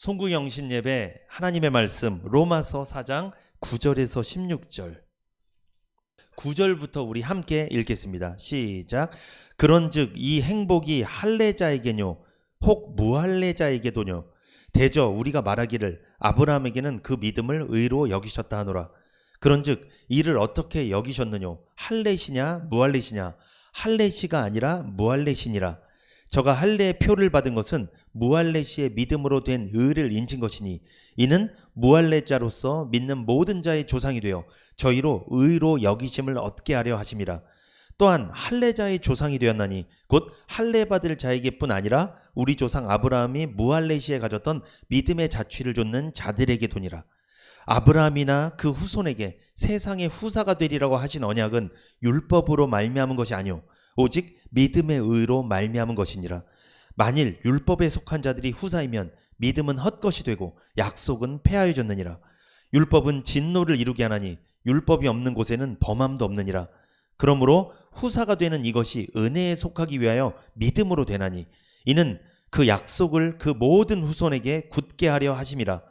송구영신 예배 하나님의 말씀 로마서 4장 9절에서 16절 9절부터 우리 함께 읽겠습니다. 시작. 그런즉 이 행복이 할례자에게뇨 혹 무할례자에게도뇨 대저 우리가 말하기를 아브라함에게는 그 믿음을 의로 여기셨다 하노라. 그런즉 이를 어떻게 여기셨느뇨 할례시냐 무할례시냐 할례시가 아니라 무할례시니라. 저가 할례의 표를 받은 것은 무할례시의 믿음으로 된 의를 인친 것이니 이는 무할례자로서 믿는 모든 자의 조상이 되어 저희로 의로 여기심을 얻게 하려 하심이라. 또한 할례자의 조상이 되었나니 곧 할례 받을 자에게뿐 아니라 우리 조상 아브라함이 무할례시에 가졌던 믿음의 자취를 좇는 자들에게도니라. 아브라함이나 그 후손에게 세상의 후사가 되리라고 하신 언약은 율법으로 말미암은 것이 아니오 오직 믿음의 의로 말미암은 것이니라. 만일 율법에 속한 자들이 후사이면 믿음은 헛것이 되고 약속은 폐하여졌느니라. 율법은 진노를 이루게 하나니 율법이 없는 곳에는 범함도 없느니라. 그러므로 후사가 되는 이것이 은혜에 속하기 위하여 믿음으로 되나니 이는 그 약속을 그 모든 후손에게 굳게 하려 하심이라.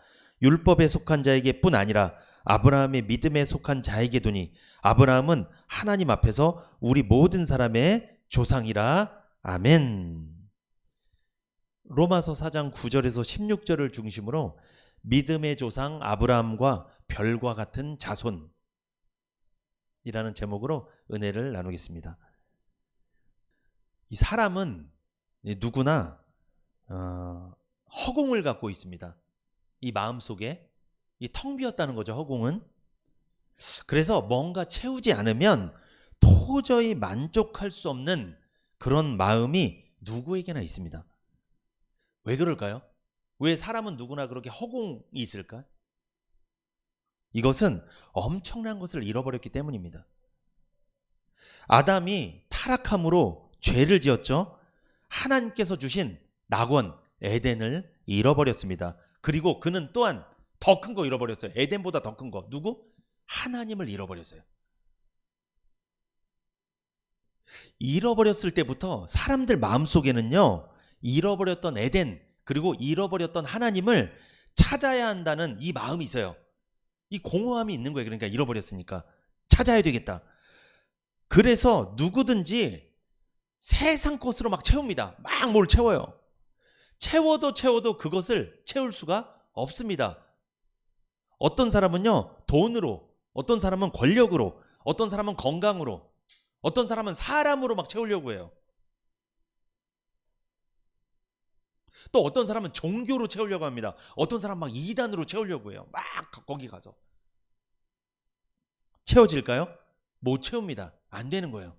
율법에 속한 자에게뿐 아니라 아브라함의 믿음에 속한 자에게도니 아브라함은 하나님 앞에서 우리 모든 사람의 조상이라. 아멘. 로마서 4장 9절에서 16절을 중심으로 믿음의 조상 아브라함과 별과 같은 자손이라는 제목으로 은혜를 나누겠습니다. 이 사람은 누구나 허공을 갖고 있습니다. 이 마음속에 이 텅 비었다는 거죠. 허공은. 그래서 뭔가 채우지 않으면 도저히 만족할 수 없는 그런 마음이 누구에게나 있습니다. 왜 그럴까요? 왜 사람은 누구나 그렇게 허공이 있을까? 이것은 엄청난 것을 잃어버렸기 때문입니다. 아담이 타락함으로 죄를 지었죠. 하나님께서 주신 낙원 에덴을 잃어버렸습니다. 그리고 그는 또한 더 큰 거 잃어버렸어요. 에덴보다 더 큰 거. 누구? 하나님을 잃어버렸어요. 잃어버렸을 때부터 사람들 마음속에는요, 잃어버렸던 에덴 그리고 잃어버렸던 하나님을 찾아야 한다는 이 마음이 있어요. 이 공허함이 있는 거예요. 그러니까 잃어버렸으니까 찾아야 되겠다. 그래서 누구든지 세상 것으로 막 채웁니다. 막 뭘 채워요. 채워도 그것을 채울 수가 없습니다. 어떤 사람은요 돈으로, 어떤 사람은 권력으로, 어떤 사람은 건강으로, 어떤 사람은 사람으로 막 채우려고 해요. 또 어떤 사람은 종교로 채우려고 합니다. 어떤 사람은 막 이단으로 채우려고 해요. 막 거기 가서. 채워질까요? 못 채웁니다. 안 되는 거예요.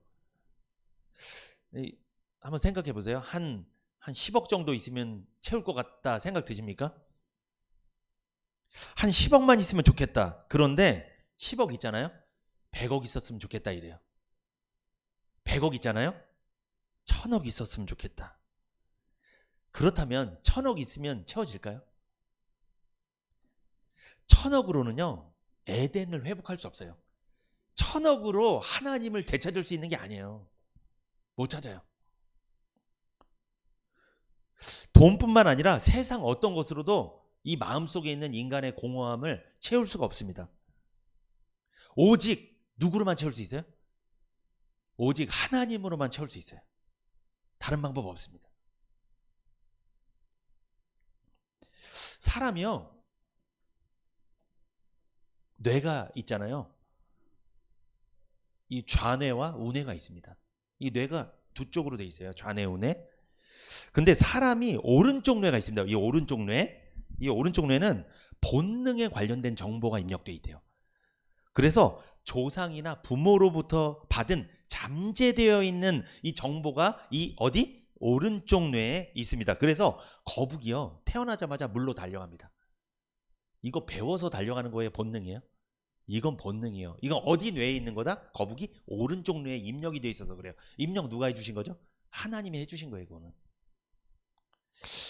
한번 생각해 보세요. 한 10억 정도 있으면 채울 것 같다 생각 드십니까? 한 10억만 있으면 좋겠다. 그런데 10억 있잖아요. 100억 있었으면 좋겠다 이래요. 100억 있잖아요. 1000억 있었으면 좋겠다. 그렇다면 1000억 있으면 채워질까요? 1000억으로는요 에덴을 회복할 수 없어요. 1000억으로 하나님을 되찾을 수 있는 게 아니에요. 못 찾아요. 돈뿐만 아니라 세상 어떤 것으로도 이 마음속에 있는 인간의 공허함을 채울 수가 없습니다. 오직 누구로만 채울 수 있어요? 오직 하나님으로만 채울 수 있어요. 다른 방법 없습니다. 사람이요 뇌가 있잖아요. 이 좌뇌와 우뇌가 있습니다. 이 뇌가 두 쪽으로 돼 있어요. 좌뇌, 우뇌. 근데 사람이 오른쪽 뇌가 있습니다. 이 오른쪽 뇌. 이 오른쪽 뇌는 본능에 관련된 정보가 입력되어 있대요. 그래서 조상이나 부모로부터 받은 잠재되어 있는 이 정보가 이 어디? 오른쪽 뇌에 있습니다. 그래서 거북이요 태어나자마자 물로 달려갑니다. 이거 배워서 달려가는 거예요? 본능이에요? 이건 본능이에요. 이건 어디 뇌에 있는 거다? 거북이 오른쪽 뇌에 입력이 되어 있어서 그래요. 입력 누가 해주신 거죠? 하나님이 해주신 거예요. 이거는.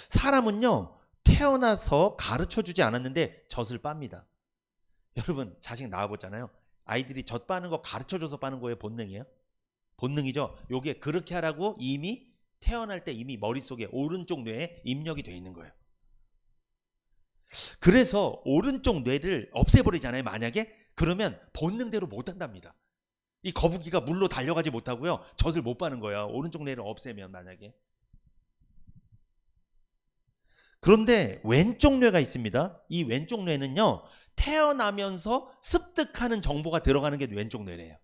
사람은요 태어나서 가르쳐주지 않았는데 젖을 빱니다. 여러분 자식 낳아보잖아요. 아이들이 젖 빠는 거 가르쳐줘서 빠는 거예요? 본능이에요? 본능이죠. 요게 그렇게 하라고 이미 태어날 때 이미 머릿속에 오른쪽 뇌에 입력이 되어 있는 거예요. 그래서 오른쪽 뇌를 없애버리잖아요. 만약에 그러면 본능대로 못 한답니다. 이 거북이가 물로 달려가지 못하고요. 젖을 못 빠는 거예요. 오른쪽 뇌를 없애면 만약에. 그런데 왼쪽 뇌가 있습니다. 이 왼쪽 뇌는요. 태어나면서 습득하는 정보가 들어가는 게 왼쪽 뇌래요.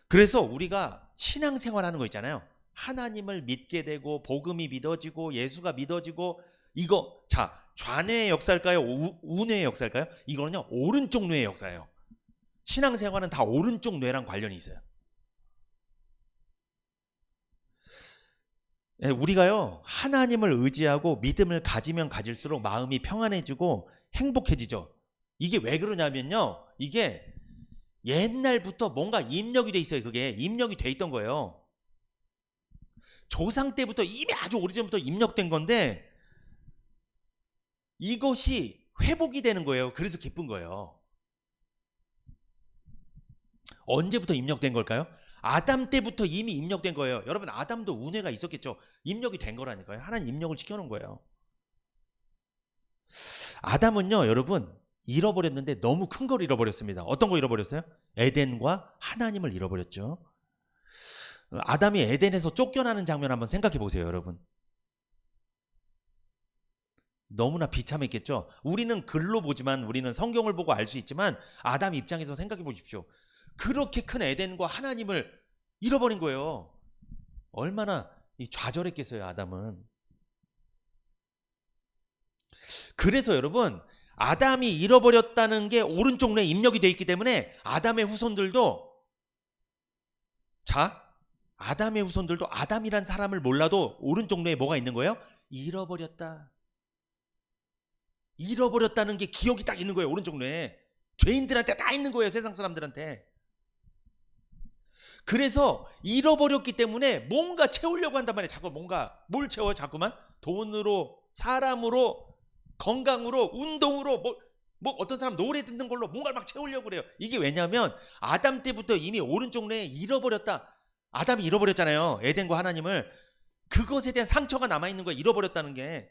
그래서 우리가 신앙생활하는 거 있잖아요. 하나님을 믿게 되고 복음이 믿어지고 예수가 믿어지고 이거 자 좌뇌의 역사일까요? 우뇌의 역사일까요? 이거는요 오른쪽 뇌의 역사예요. 신앙생활은 다 오른쪽 뇌랑 관련이 있어요. 우리가요 하나님을 의지하고 믿음을 가지면 가질수록 마음이 평안해지고 행복해지죠. 이게 왜 그러냐면요, 이게 옛날부터 뭔가 입력이 돼 있어요. 그게 입력이 돼 있던 거예요. 조상 때부터 이미 아주 오래전부터 입력된 건데 이것이 회복이 되는 거예요. 그래서 기쁜 거예요. 언제부터 입력된 걸까요? 아담 때부터 이미 입력된 거예요. 여러분 아담도 운해가 있었겠죠. 입력이 된 거라니까요. 하나님 입력을 시켜놓은 거예요. 아담은요 여러분 잃어버렸는데 너무 큰 걸 잃어버렸습니다. 어떤 거 잃어버렸어요? 에덴과 하나님을 잃어버렸죠. 아담이 에덴에서 쫓겨나는 장면 한번 생각해 보세요. 여러분 너무나 비참했겠죠. 우리는 글로 보지만 우리는 성경을 보고 알 수 있지만 아담 입장에서 생각해 보십시오. 그렇게 큰 에덴과 하나님을 잃어버린 거예요. 얼마나 좌절했겠어요 아담은. 그래서 여러분 아담이 잃어버렸다는 게 오른쪽 뇌에 입력이 되어 있기 때문에 아담의 후손들도 아담이란 사람을 몰라도 오른쪽 뇌에 뭐가 있는 거예요? 잃어버렸다는 게 기억이 딱 있는 거예요. 오른쪽 뇌에. 죄인들한테 다 있는 거예요. 세상 사람들한테. 그래서 잃어버렸기 때문에 뭔가 채우려고 한단 말이에요. 자꾸 뭘 채워요? 자꾸만 돈으로, 사람으로, 건강으로, 운동으로, 뭐 어떤 사람 노래 듣는 걸로 뭔가를 막 채우려고 그래요. 이게 왜냐하면 아담 때부터 이미 오른쪽 뇌에 잃어버렸다. 아담이 잃어버렸잖아요. 에덴과 하나님을. 그것에 대한 상처가 남아있는 거예요. 잃어버렸다는 게.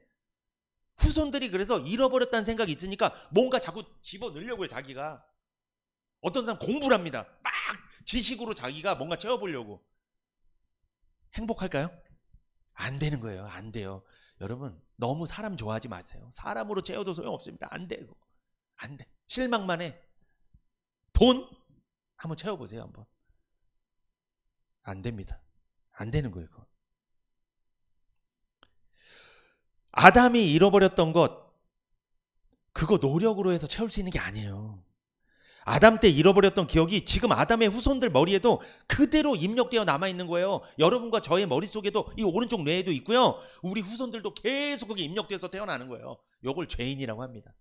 후손들이 그래서 잃어버렸다는 생각이 있으니까 뭔가 자꾸 집어넣으려고 해요. 자기가. 어떤 사람 공부를 합니다. 막 지식으로 자기가 뭔가 채워보려고. 행복할까요? 안 되는 거예요. 안 돼요. 여러분 너무 사람 좋아하지 마세요. 사람으로 채워도 소용없습니다. 안 돼요. 안 돼. 실망만 해. 돈? 한번 채워보세요. 한번. 안 됩니다. 안 되는 거예요. 그거. 아담이 잃어버렸던 것 그거 노력으로 해서 채울 수 있는 게 아니에요. 아담 때 잃어버렸던 기억이 지금 아담의 후손들 머리에도 그대로 입력되어 남아있는 거예요. 여러분과 저의 머릿속에도 이 오른쪽 뇌에도 있고요. 우리 후손들도 계속 그게 입력돼서 태어나는 거예요. 이걸 죄인이라고 합니다.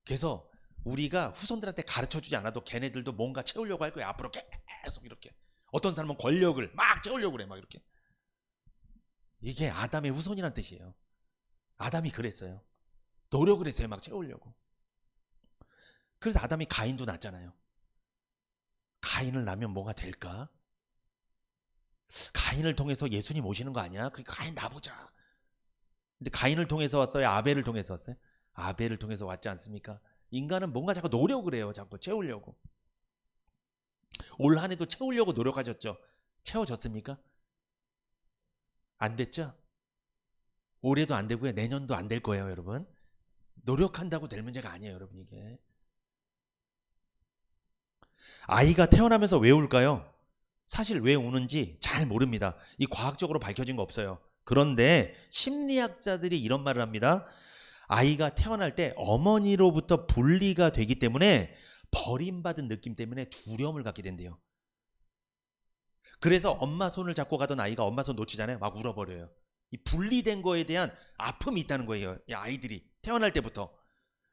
그래서 우리가 후손들한테 가르쳐주지 않아도 걔네들도 뭔가 채우려고 할 거예요. 앞으로 계속 이렇게. 어떤 사람은 권력을 막 채우려고 그래. 막 이렇게. 이게 아담의 후손이란 뜻이에요. 아담이 그랬어요. 노력을 했어요. 막 채우려고. 그래서 아담이 가인도 낳았잖아요. 가인을 낳으면 뭐가 될까? 가인을 통해서 예수님 오시는 거 아니야? 그 가인 낳아보자. 근데 가인을 통해서 왔어요? 아벨을 통해서 왔어요? 아벨을 통해서 왔지 않습니까? 인간은 뭔가 자꾸 노력을 해요. 자꾸 채우려고. 올 한 해도 채우려고 노력하셨죠? 채워졌습니까? 안 됐죠? 올해도 안 되고요. 내년도 안 될 거예요. 여러분. 노력한다고 될 문제가 아니에요. 여러분 이게. 아이가 태어나면서 왜 울까요? 사실 왜 우는지 잘 모릅니다. 이 과학적으로 밝혀진 거 없어요. 그런데 심리학자들이 이런 말을 합니다. 아이가 태어날 때 어머니로부터 분리가 되기 때문에 버림받은 느낌 때문에 두려움을 갖게 된대요. 그래서 엄마 손을 잡고 가던 아이가 엄마 손 놓치잖아요. 막 울어버려요. 이 분리된 거에 대한 아픔이 있다는 거예요. 이 아이들이 태어날 때부터.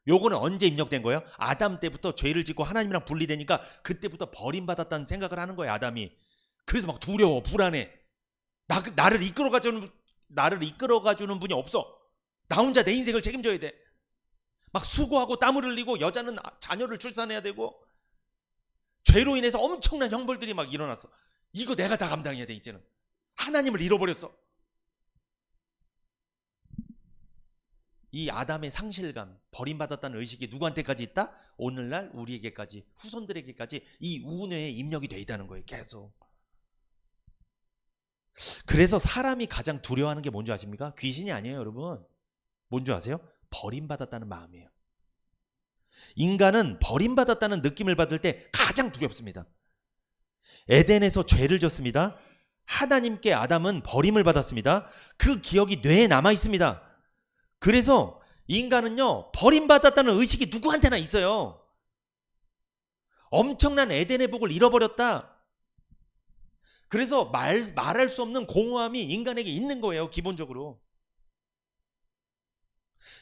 요거는 언제 입력된 거예요? 아담 때부터 죄를 짓고 하나님이랑 분리되니까 그때부터 버림받았다는 생각을 하는 거예요. 아담이. 그래서 막 두려워, 불안해. 나를 이끌어가주는 분이 없어. 나 혼자 내 인생을 책임져야 돼. 막 수고하고 땀을 흘리고 여자는 자녀를 출산해야 되고 죄로 인해서 엄청난 형벌들이 막 일어났어. 이거 내가 다 감당해야 돼. 이제는 하나님을 잃어버렸어. 이 아담의 상실감, 버림받았다는 의식이 누구한테까지 있다? 오늘날 우리에게까지, 후손들에게까지 이 우뇌에 입력이 돼 있다는 거예요. 계속. 그래서 사람이 가장 두려워하는 게 뭔지 아십니까? 귀신이 아니에요, 여러분. 뭔지 아세요? 버림받았다는 마음이에요. 인간은 버림받았다는 느낌을 받을 때 가장 두렵습니다. 에덴에서 죄를 졌습니다. 하나님께 아담은 버림을 받았습니다. 그 기억이 뇌에 남아 있습니다. 그래서 인간은요, 버림받았다는 의식이 누구한테나 있어요. 엄청난 에덴의 복을 잃어버렸다. 그래서 말할 수 없는 공허함이 인간에게 있는 거예요, 기본적으로.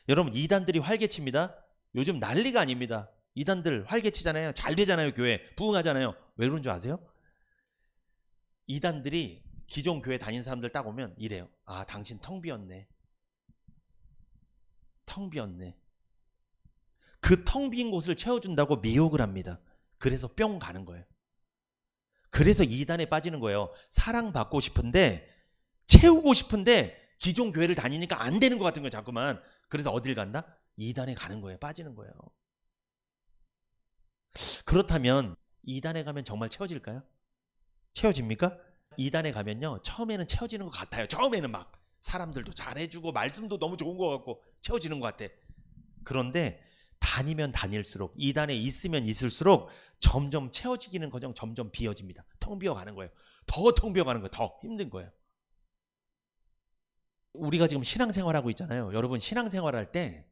여러분, 이단들이 활개칩니다. 요즘 난리가 아닙니다. 이단들 활개치잖아요. 잘 되잖아요, 교회. 부흥하잖아요. 왜 그런 줄 아세요? 이단들이 기존 교회 다닌 사람들 딱 오면 이래요. 아, 당신 텅 비었네. 텅 비었네. 그 텅 빈 곳을 채워준다고 미혹을 합니다. 그래서 뿅 가는 거예요. 그래서 이단에 빠지는 거예요. 사랑받고 싶은데, 채우고 싶은데 기존 교회를 다니니까 안 되는 것 같은 거예요, 자꾸만. 그래서 어딜 간다? 이단에 가는 거예요. 빠지는 거예요. 그렇다면 이단에 가면 정말 채워질까요? 채워집니까? 이단에 가면요, 처음에는 채워지는 것 같아요. 처음에는 막 사람들도 잘해주고 말씀도 너무 좋은 것 같고 채워지는 것 같아. 그런데 다니면 다닐수록, 이단에 있으면 있을수록 점점 채워지기는 커녕 점점 비어집니다. 텅 비어가는 거예요. 더 텅 비어가는 거예요. 더 힘든 거예요. 우리가 지금 신앙생활하고 있잖아요. 여러분, 신앙생활할 때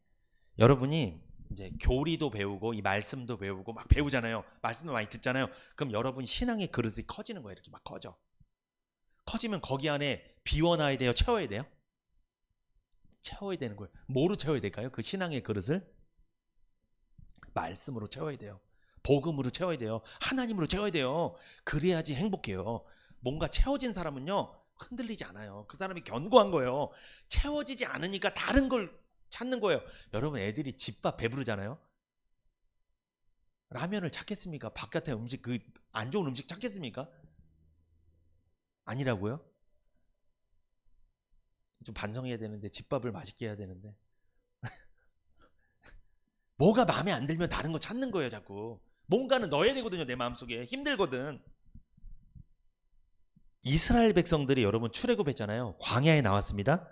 여러분이 이제 교리도 배우고 이 말씀도 배우고 막 배우잖아요. 말씀도 많이 듣잖아요. 그럼 여러분 신앙의 그릇이 커지는 거예요. 이렇게 막 커져. 커지면 거기 안에 비워놔야 돼요? 채워야 돼요? 채워야 되는 거예요. 뭐로 채워야 될까요? 그 신앙의 그릇을 말씀으로 채워야 돼요. 복음으로 채워야 돼요. 하나님으로 채워야 돼요. 그래야지 행복해요. 뭔가 채워진 사람은요, 흔들리지 않아요. 그 사람이 견고한 거예요. 채워지지 않으니까 다른 걸 찾는 거예요. 여러분, 애들이 집밥 배부르잖아요. 라면을 찾겠습니까? 바깥에 음식, 그 안 좋은 음식 찾겠습니까? 아니라고요? 좀 반성해야 되는데, 집밥을 맛있게 해야 되는데. 뭐가 마음에 안 들면 다른 거 찾는 거예요, 자꾸. 뭔가는 넣어야 되거든요, 내 마음속에. 힘들거든. 이스라엘 백성들이 여러분 출애굽했잖아요. 광야에 나왔습니다.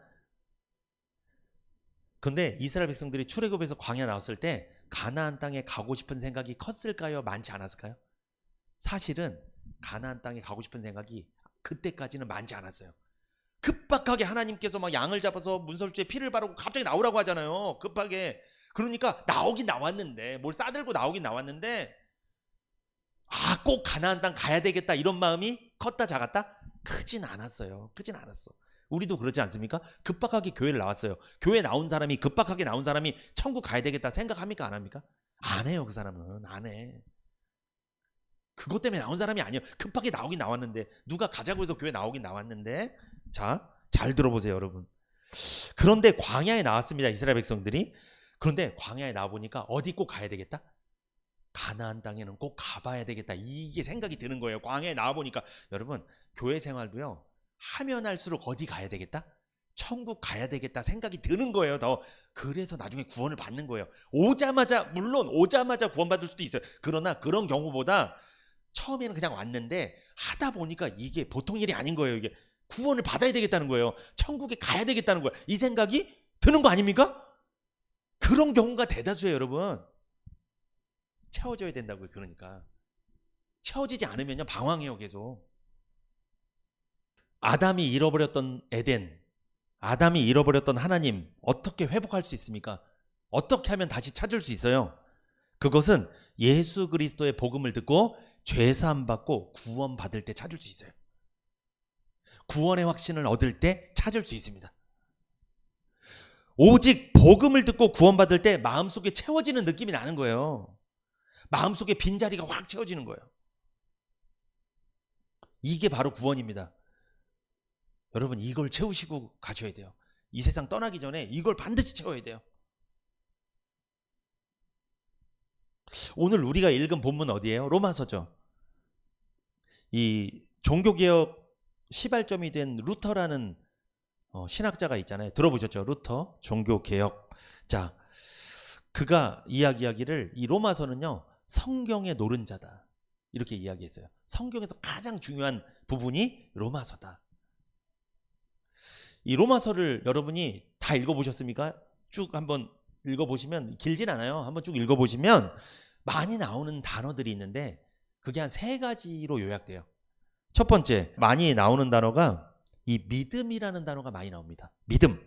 근데 이스라엘 백성들이 출애굽해서 광야 나왔을 때 가나안 땅에 가고 싶은 생각이 컸을까요? 많지 않았을까요? 사실은 가나안 땅에 가고 싶은 생각이 그때까지는 많지 않았어요. 급박하게 하나님께서 막 양을 잡아서 문설주에 피를 바르고 갑자기 나오라고 하잖아요. 급하게. 그러니까 나오긴 나왔는데, 뭘 싸들고 나오긴 나왔는데, 아, 꼭 가나안 땅 가야 되겠다 이런 마음이 컸다 작았다? 크진 않았어요. 크진 않았어. 우리도 그러지 않습니까? 급박하게 교회를 나왔어요. 교회 나온 사람이, 급박하게 나온 사람이 천국 가야 되겠다 생각합니까? 안 합니까? 안 해요. 그 사람은 안 해. 그것 때문에 나온 사람이 아니에요. 급하게 나오긴 나왔는데, 누가 가자고 해서 교회 나오긴 나왔는데. 자, 잘 들어보세요, 여러분. 그런데 광야에 나왔습니다, 이스라엘 백성들이. 그런데 광야에 나와보니까 어디 꼭 가야 되겠다? 가나안 땅에는 꼭 가봐야 되겠다, 이게 생각이 드는 거예요. 광야에 나와보니까. 여러분, 교회 생활도요, 하면 할수록 어디 가야 되겠다? 천국 가야 되겠다 생각이 드는 거예요, 더. 그래서 나중에 구원을 받는 거예요. 오자마자, 물론 오자마자 구원받을 수도 있어요. 그러나 그런 경우보다 처음에는 그냥 왔는데 하다 보니까 이게 보통 일이 아닌 거예요. 이게 구원을 받아야 되겠다는 거예요. 천국에 가야 되겠다는 거예요. 이 생각이 드는 거 아닙니까? 그런 경우가 대다수예요, 여러분. 채워져야 된다고요. 그러니까 채워지지 않으면요, 방황해요, 계속. 아담이 잃어버렸던 에덴, 아담이 잃어버렸던 하나님, 어떻게 회복할 수 있습니까? 어떻게 하면 다시 찾을 수 있어요? 그것은 예수 그리스도의 복음을 듣고 죄사함 받고 구원 받을 때 찾을 수 있어요. 구원의 확신을 얻을 때 찾을 수 있습니다. 오직 복음을 듣고 구원 받을 때 마음속에 채워지는 느낌이 나는 거예요. 마음속에 빈자리가 확 채워지는 거예요. 이게 바로 구원입니다. 여러분, 이걸 채우시고 가셔야 돼요. 이 세상 떠나기 전에 이걸 반드시 채워야 돼요. 오늘 우리가 읽은 본문 어디예요? 로마서죠. 이 종교개혁 시발점이 된 루터라는 신학자가 있잖아요. 들어보셨죠? 루터 종교개혁. 자, 그가 이야기하기를 이 로마서는요 성경의 노른자다 이렇게 이야기했어요. 성경에서 가장 중요한 부분이 로마서다. 이 로마서를 여러분이 다 읽어보셨습니까? 쭉 한번 읽어보시면 길진 않아요. 한번 쭉 읽어보시면 많이 나오는 단어들이 있는데 그게 한 3가지로 요약돼요. 첫 번째 많이 나오는 단어가 이 믿음이라는 단어가 많이 나옵니다. 믿음.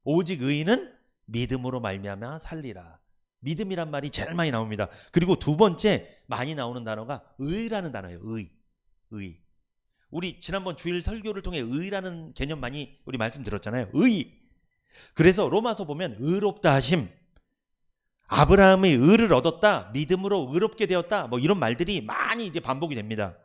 오직 의인은 믿음으로 말미암아 살리라. 믿음이란 말이 제일 많이 나옵니다. 그리고 두 번째 많이 나오는 단어가 의라는 단어예요. 의. 우리 지난번 주일 설교를 통해 의라는 개념 많이 우리 말씀 들었잖아요. 의. 그래서 로마서 보면 의롭다 하심, 아브라함의 의를 얻었다, 믿음으로 의롭게 되었다, 뭐 이런 말들이 많이 이제 반복이 됩니다.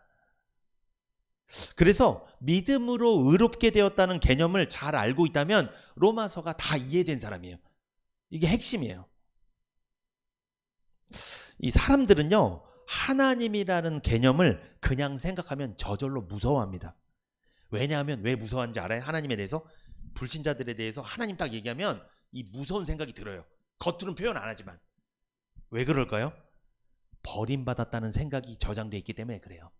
그래서 믿음으로 의롭게 되었다는 개념을 잘 알고 있다면 로마서가 다 이해된 사람이에요. 이게 핵심이에요. 이 사람들은요 하나님이라는 개념을 그냥 생각하면 저절로 무서워합니다. 왜냐하면 왜 무서워하는지 알아요? 하나님에 대해서? 불신자들에 대해서 하나님 딱 얘기하면 이 무서운 생각이 들어요. 겉으로는 표현 안 하지만. 왜 그럴까요? 버림받았다는 생각이 저장되어 있기 때문에 그래요.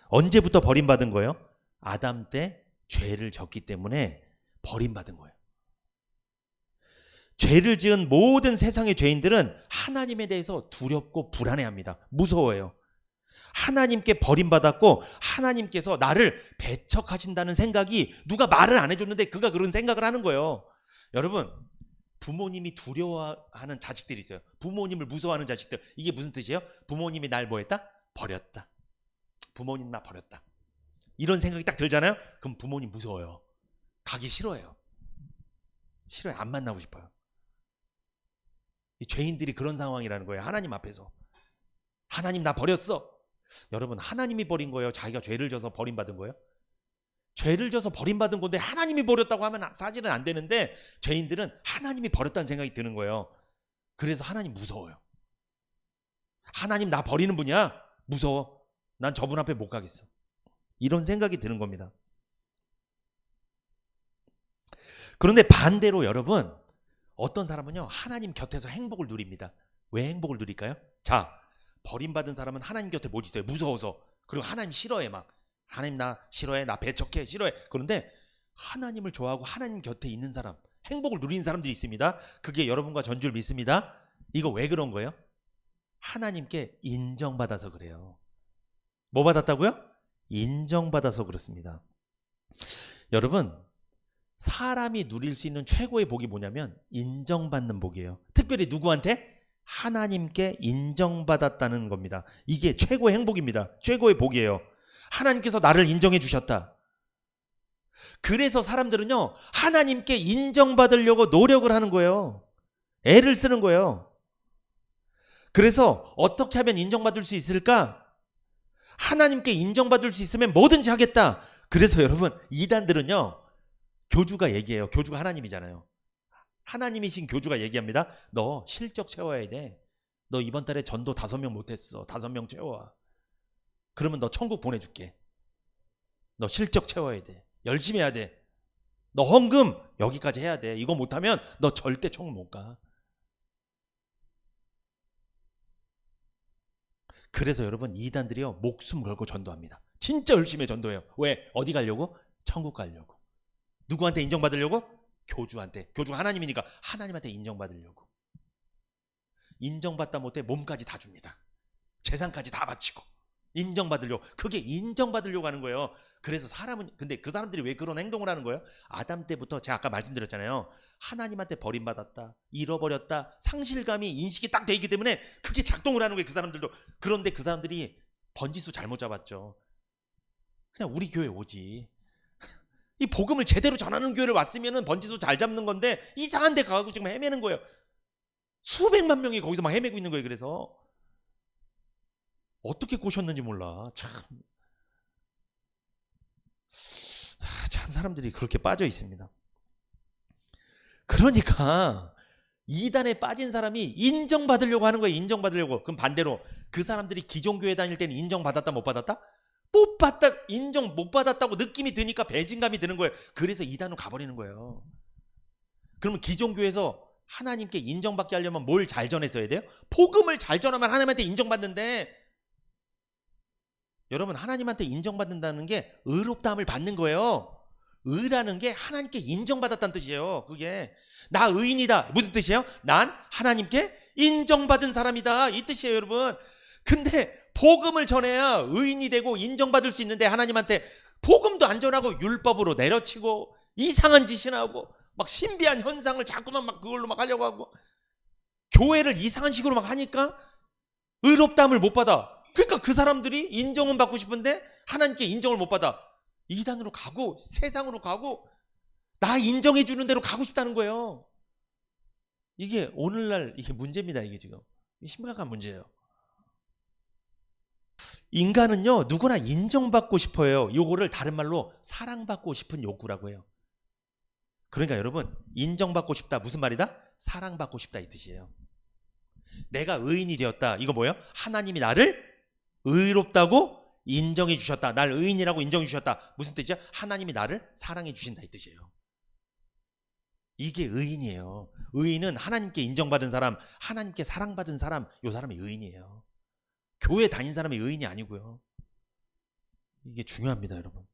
언제부터 버림받은 거예요? 아담 때 죄를 졌기 때문에 버림받은 거예요. 죄를 지은 모든 세상의 죄인들은 하나님에 대해서 두렵고 불안해합니다. 무서워해요. 하나님께 버림받았고 하나님께서 나를 배척하신다는 생각이 누가 말을 안 해줬는데 그가 그런 생각을 하는 거예요. 여러분 부모님이 두려워하는 자식들이 있어요. 부모님을 무서워하는 자식들. 이게 무슨 뜻이에요? 부모님이 날 뭐했다? 버렸다. 부모님 나 버렸다. 이런 생각이 딱 들잖아요. 그럼 부모님 무서워요. 가기 싫어해요. 싫어요. 안 만나고 싶어요. 이 죄인들이 그런 상황이라는 거예요. 하나님 앞에서. 하나님 나 버렸어. 여러분 하나님이 버린 거예요? 자기가 죄를 져서 버림받은 거예요? 죄를 져서 버림받은 건데 하나님이 버렸다고 하면 사실은 안 되는데 죄인들은 하나님이 버렸다는 생각이 드는 거예요. 그래서 하나님 무서워요. 하나님 나 버리는 분이야? 무서워. 난 저분 앞에 못 가겠어. 이런 생각이 드는 겁니다. 그런데 반대로 여러분 어떤 사람은요 하나님 곁에서 행복을 누립니다. 왜 행복을 누릴까요? 자, 버림받은 사람은 하나님 곁에 못 있어요. 무서워서. 그리고 하나님 싫어해. 막 하나님 나 싫어해, 나 배척해, 싫어해. 그런데 하나님을 좋아하고 하나님 곁에 있는 사람, 행복을 누리는 사람들이 있습니다. 그게 여러분과 전 줄 믿습니다. 이거 왜 그런 거예요? 하나님께 인정받아서 그래요. 뭐 받았다고요? 인정받아서 그렇습니다. 여러분 사람이 누릴 수 있는 최고의 복이 뭐냐면 인정받는 복이에요. 특별히 누구한테? 하나님께 인정받았다는 겁니다. 이게 최고의 행복입니다. 최고의 복이에요. 하나님께서 나를 인정해 주셨다. 그래서 사람들은요 하나님께 인정받으려고 노력을 하는 거예요. 애를 쓰는 거예요. 그래서 어떻게 하면 인정받을 수 있을까? 하나님께 인정받을 수 있으면 뭐든지 하겠다. 그래서 여러분 이단들은요 교주가 얘기해요. 교주가 하나님이잖아요. 하나님이신 교주가 얘기합니다. 너 실적 채워야 돼. 너 이번 달에 전도 5명 못했어. 5명 채워. 그러면 너 천국 보내줄게. 너 실적 채워야 돼. 열심히 해야 돼. 너 헌금 여기까지 해야 돼. 이거 못하면 너 절대 천국 못 가. 그래서 여러분 이단들이요 목숨 걸고 전도합니다. 진짜 열심히 전도해요. 왜? 어디 가려고? 천국 가려고. 누구한테 인정받으려고? 교주한테. 교주가 하나님이니까 하나님한테 인정받으려고. 인정받다 못해 몸까지 다 줍니다. 재산까지 다 바치고 인정받으려고. 그게 인정받으려고 하는 거예요. 그래서 사람은 근데 그 사람들이 왜 그런 행동을 하는 거예요? 아담 때부터 제가 아까 말씀드렸잖아요. 하나님한테 버림받았다, 잃어버렸다, 상실감이 인식이 딱 돼 있기 때문에 그게 작동을 하는 거예요. 그 사람들도. 그런데 그 사람들이 번지수 잘못 잡았죠. 그냥 우리 교회 오지. 이 복음을 제대로 전하는 교회를 왔으면 번지수 잘 잡는 건데 이상한 데 가고 지금 헤매는 거예요. 수백만 명이 거기서 막 헤매고 있는 거예요. 그래서 어떻게 꼬셨는지 몰라. 참 사람들이 그렇게 빠져 있습니다. 그러니까 이단에 빠진 사람이 인정받으려고 하는 거예요. 인정받으려고. 그럼 반대로 그 사람들이 기존교회 다닐 때는 인정받았다 못 받았다? 못 받다, 인정 못 받았다고 느낌이 드니까 배신감이 드는 거예요. 그래서 이단으로 가버리는 거예요. 그러면 기존교회에서 하나님께 인정받게 하려면 뭘 잘 전했어야 돼요? 복음을 잘 전하면 하나님한테 인정받는데, 여러분 하나님한테 인정받는다는 게 의롭다함을 받는 거예요. 의라는 게 하나님께 인정받았다는 뜻이에요. 그게 나 의인이다 무슨 뜻이에요? 난 하나님께 인정받은 사람이다 이 뜻이에요 여러분. 근데 복음을 전해야 의인이 되고 인정받을 수 있는데 하나님한테 복음도 안 전하고 율법으로 내려치고 이상한 짓이나 하고 막 신비한 현상을 자꾸만 막 그걸로 막 하려고 하고 교회를 이상한 식으로 막 하니까 의롭다함을 못 받아. 그러니까 그 사람들이 인정은 받고 싶은데 하나님께 인정을 못 받아. 이단으로 가고 세상으로 가고 나 인정해 주는 대로 가고 싶다는 거예요. 이게 오늘날 이게 문제입니다. 이게 지금 심각한 문제예요. 인간은요 누구나 인정받고 싶어요. 요거를 다른 말로 사랑받고 싶은 욕구라고 해요. 그러니까 여러분 인정받고 싶다 무슨 말이다? 사랑받고 싶다 이 뜻이에요. 내가 의인이 되었다 이거 뭐예요? 하나님이 나를 의롭다고 인정해 주셨다. 날 의인이라고 인정해 주셨다. 무슨 뜻이죠? 하나님이 나를 사랑해 주신다 이 뜻이에요. 이게 의인이에요. 의인은 하나님께 인정받은 사람, 하나님께 사랑받은 사람, 요 사람이 의인이에요. 교회 다닌 사람이 의인이 아니고요. 이게 중요합니다 여러분.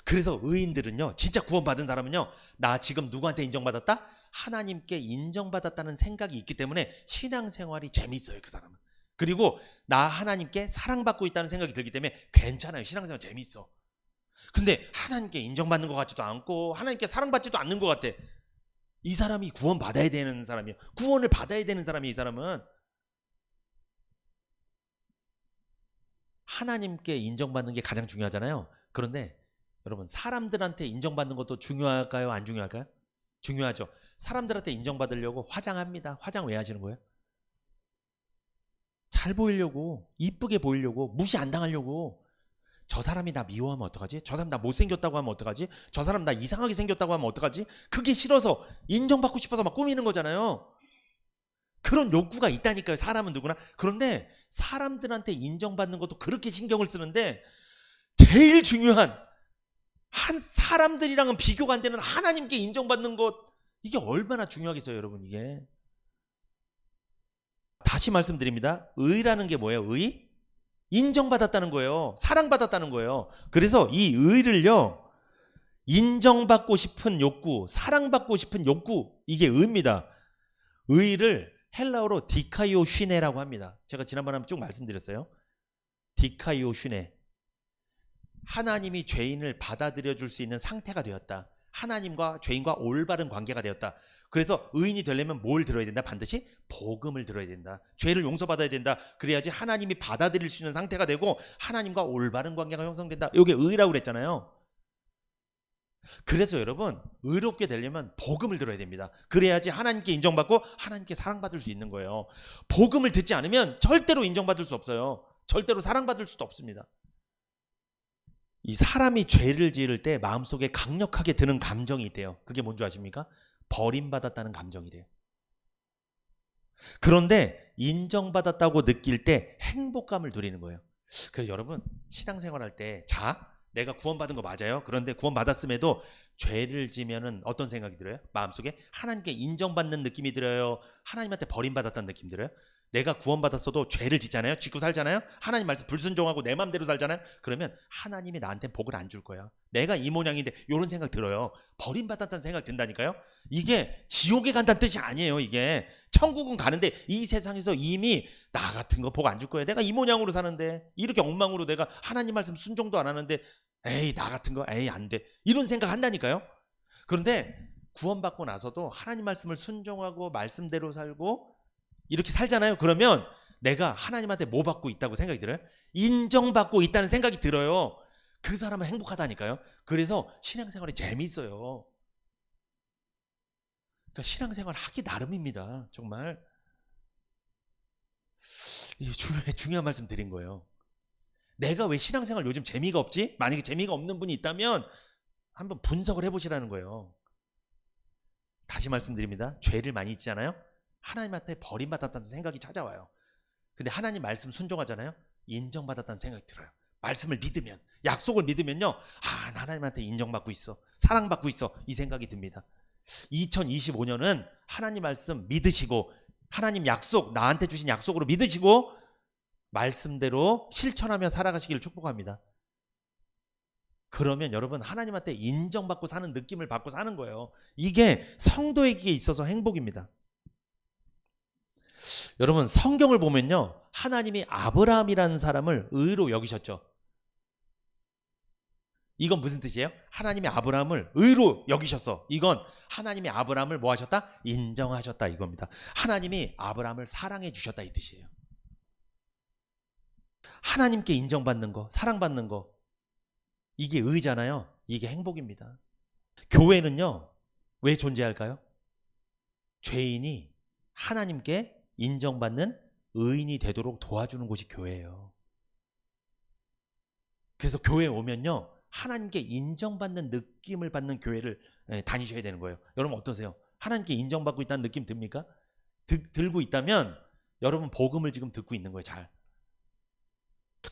그래서 의인들은요 진짜 구원받은 사람은요 나 지금 누구한테 인정받았다? 하나님께 인정받았다는 생각이 있기 때문에 신앙생활이 재미있어요 그 사람은. 그리고 나 하나님께 사랑받고 있다는 생각이 들기 때문에 괜찮아요. 신앙생활 재미있어. 근데 하나님께 인정받는 것 같지도 않고 하나님께 사랑받지도 않는 것 같아. 이 사람이 구원받아야 되는 사람이에요. 구원을 받아야 되는 사람이 이 사람은. 하나님께 인정받는 게 가장 중요하잖아요. 그런데 여러분 사람들한테 인정받는 것도 중요할까요? 안 중요할까요? 중요하죠. 사람들한테 인정받으려고 화장합니다. 화장 왜 하시는 거예요? 잘 보이려고, 이쁘게 보이려고, 무시 안 당하려고. 저 사람이 나 미워하면 어떡하지? 저 사람 나 못생겼다고 하면 어떡하지? 저 사람 나 이상하게 생겼다고 하면 어떡하지? 그게 싫어서 인정받고 싶어서 막 꾸미는 거잖아요. 그런 욕구가 있다니까요. 사람은 누구나. 그런데 사람들한테 인정받는 것도 그렇게 신경을 쓰는데 제일 중요한 한 사람들이랑은 비교가 안 되는 하나님께 인정받는 것 이게 얼마나 중요하겠어요 여러분. 이게 다시 말씀드립니다. 의라는 게 뭐예요? 의? 인정받았다는 거예요. 사랑받았다는 거예요. 그래서 이 의를요 인정받고 싶은 욕구, 사랑받고 싶은 욕구 이게 의입니다. 의를 헬라어로 디카이오슈네라고 합니다. 제가 지난번에 쭉 말씀드렸어요. 디카이오슈네. 하나님이 죄인을 받아들여 줄 수 있는 상태가 되었다. 하나님과 죄인과 올바른 관계가 되었다. 그래서 의인이 되려면 뭘 들어야 된다? 반드시 복음을 들어야 된다. 죄를 용서받아야 된다. 그래야지 하나님이 받아들일 수 있는 상태가 되고 하나님과 올바른 관계가 형성된다. 이게 의라고 그랬잖아요. 그래서 여러분 의롭게 되려면 복음을 들어야 됩니다. 그래야지 하나님께 인정받고 하나님께 사랑받을 수 있는 거예요. 복음을 듣지 않으면 절대로 인정받을 수 없어요. 절대로 사랑받을 수도 없습니다. 이 사람이 죄를 지을 때 마음속에 강력하게 드는 감정이 있대요. 그게 뭔지 아십니까? 버림받았다는 감정이래요. 그런데 인정받았다고 느낄 때 행복감을 누리는 거예요. 그래서 여러분 신앙생활할 때 내가 구원받은 거 맞아요. 그런데 구원받았음에도 죄를 지면은 어떤 생각이 들어요? 마음속에 하나님께 인정받는 느낌이 들어요? 하나님한테 버림받았다는 느낌 들어요? 내가 구원받았어도 죄를 짓잖아요. 짓고 살잖아요. 하나님 말씀 불순종하고 내 마음대로 살잖아요. 그러면 하나님이 나한테 복을 안 줄 거야. 내가 이 모양인데 이런 생각 들어요. 버림받았다는 생각 든다니까요. 이게 지옥에 간다는 뜻이 아니에요. 이게 천국은 가는데 이 세상에서 이미 나 같은 거 복 안 줄 거야. 내가 이 모양으로 사는데 이렇게 엉망으로 내가 하나님 말씀 순종도 안 하는데 에이 나 같은 거 에이 안 돼. 이런 생각 한다니까요. 그런데 구원받고 나서도 하나님 말씀을 순종하고 말씀대로 살고 이렇게 살잖아요. 그러면 내가 하나님한테 뭐 받고 있다고 생각이 들어요? 인정받고 있다는 생각이 들어요. 그 사람은 행복하다니까요. 그래서 신앙생활이 재미있어요. 그러니까 신앙생활 하기 나름입니다. 정말 중요한 말씀 드린 거예요. 내가 왜 신앙생활 요즘 재미가 없지? 만약에 재미가 없는 분이 있다면 한번 분석을 해보시라는 거예요. 다시 말씀드립니다. 죄를 많이 짓잖아요. 하나님한테 버림받았다는 생각이 찾아와요. 근데 하나님 말씀 순종하잖아요. 인정받았다는 생각이 들어요. 말씀을 믿으면, 약속을 믿으면요, 아, 나 하나님한테 인정받고 있어, 사랑받고 있어, 이 생각이 듭니다. 2025년은 하나님 말씀 믿으시고, 하나님 약속, 나한테 주신 약속으로 믿으시고 말씀대로 실천하며 살아가시기를 축복합니다. 그러면 여러분 하나님한테 인정받고 사는 느낌을 받고 사는 거예요. 이게 성도에게 있어서 행복입니다. 여러분 성경을 보면요, 하나님이 아브라함이라는 사람을 의로 여기셨죠. 이건 무슨 뜻이에요? 하나님이 아브라함을 의로 여기셨어. 이건 하나님이 아브라함을 뭐 하셨다? 인정하셨다 이겁니다. 하나님이 아브라함을 사랑해 주셨다 이 뜻이에요. 하나님께 인정받는 거, 사랑받는 거, 이게 의잖아요. 이게 행복입니다. 교회는요, 왜 존재할까요? 죄인이 하나님께 인정받는 의인이 되도록 도와주는 곳이 교회예요. 그래서 교회에 오면요, 하나님께 인정받는 느낌을 받는 교회를 다니셔야 되는 거예요. 여러분 어떠세요? 하나님께 인정받고 있다는 느낌 듭니까? 들고 있다면 여러분 복음을 지금 듣고 있는 거예요. 잘.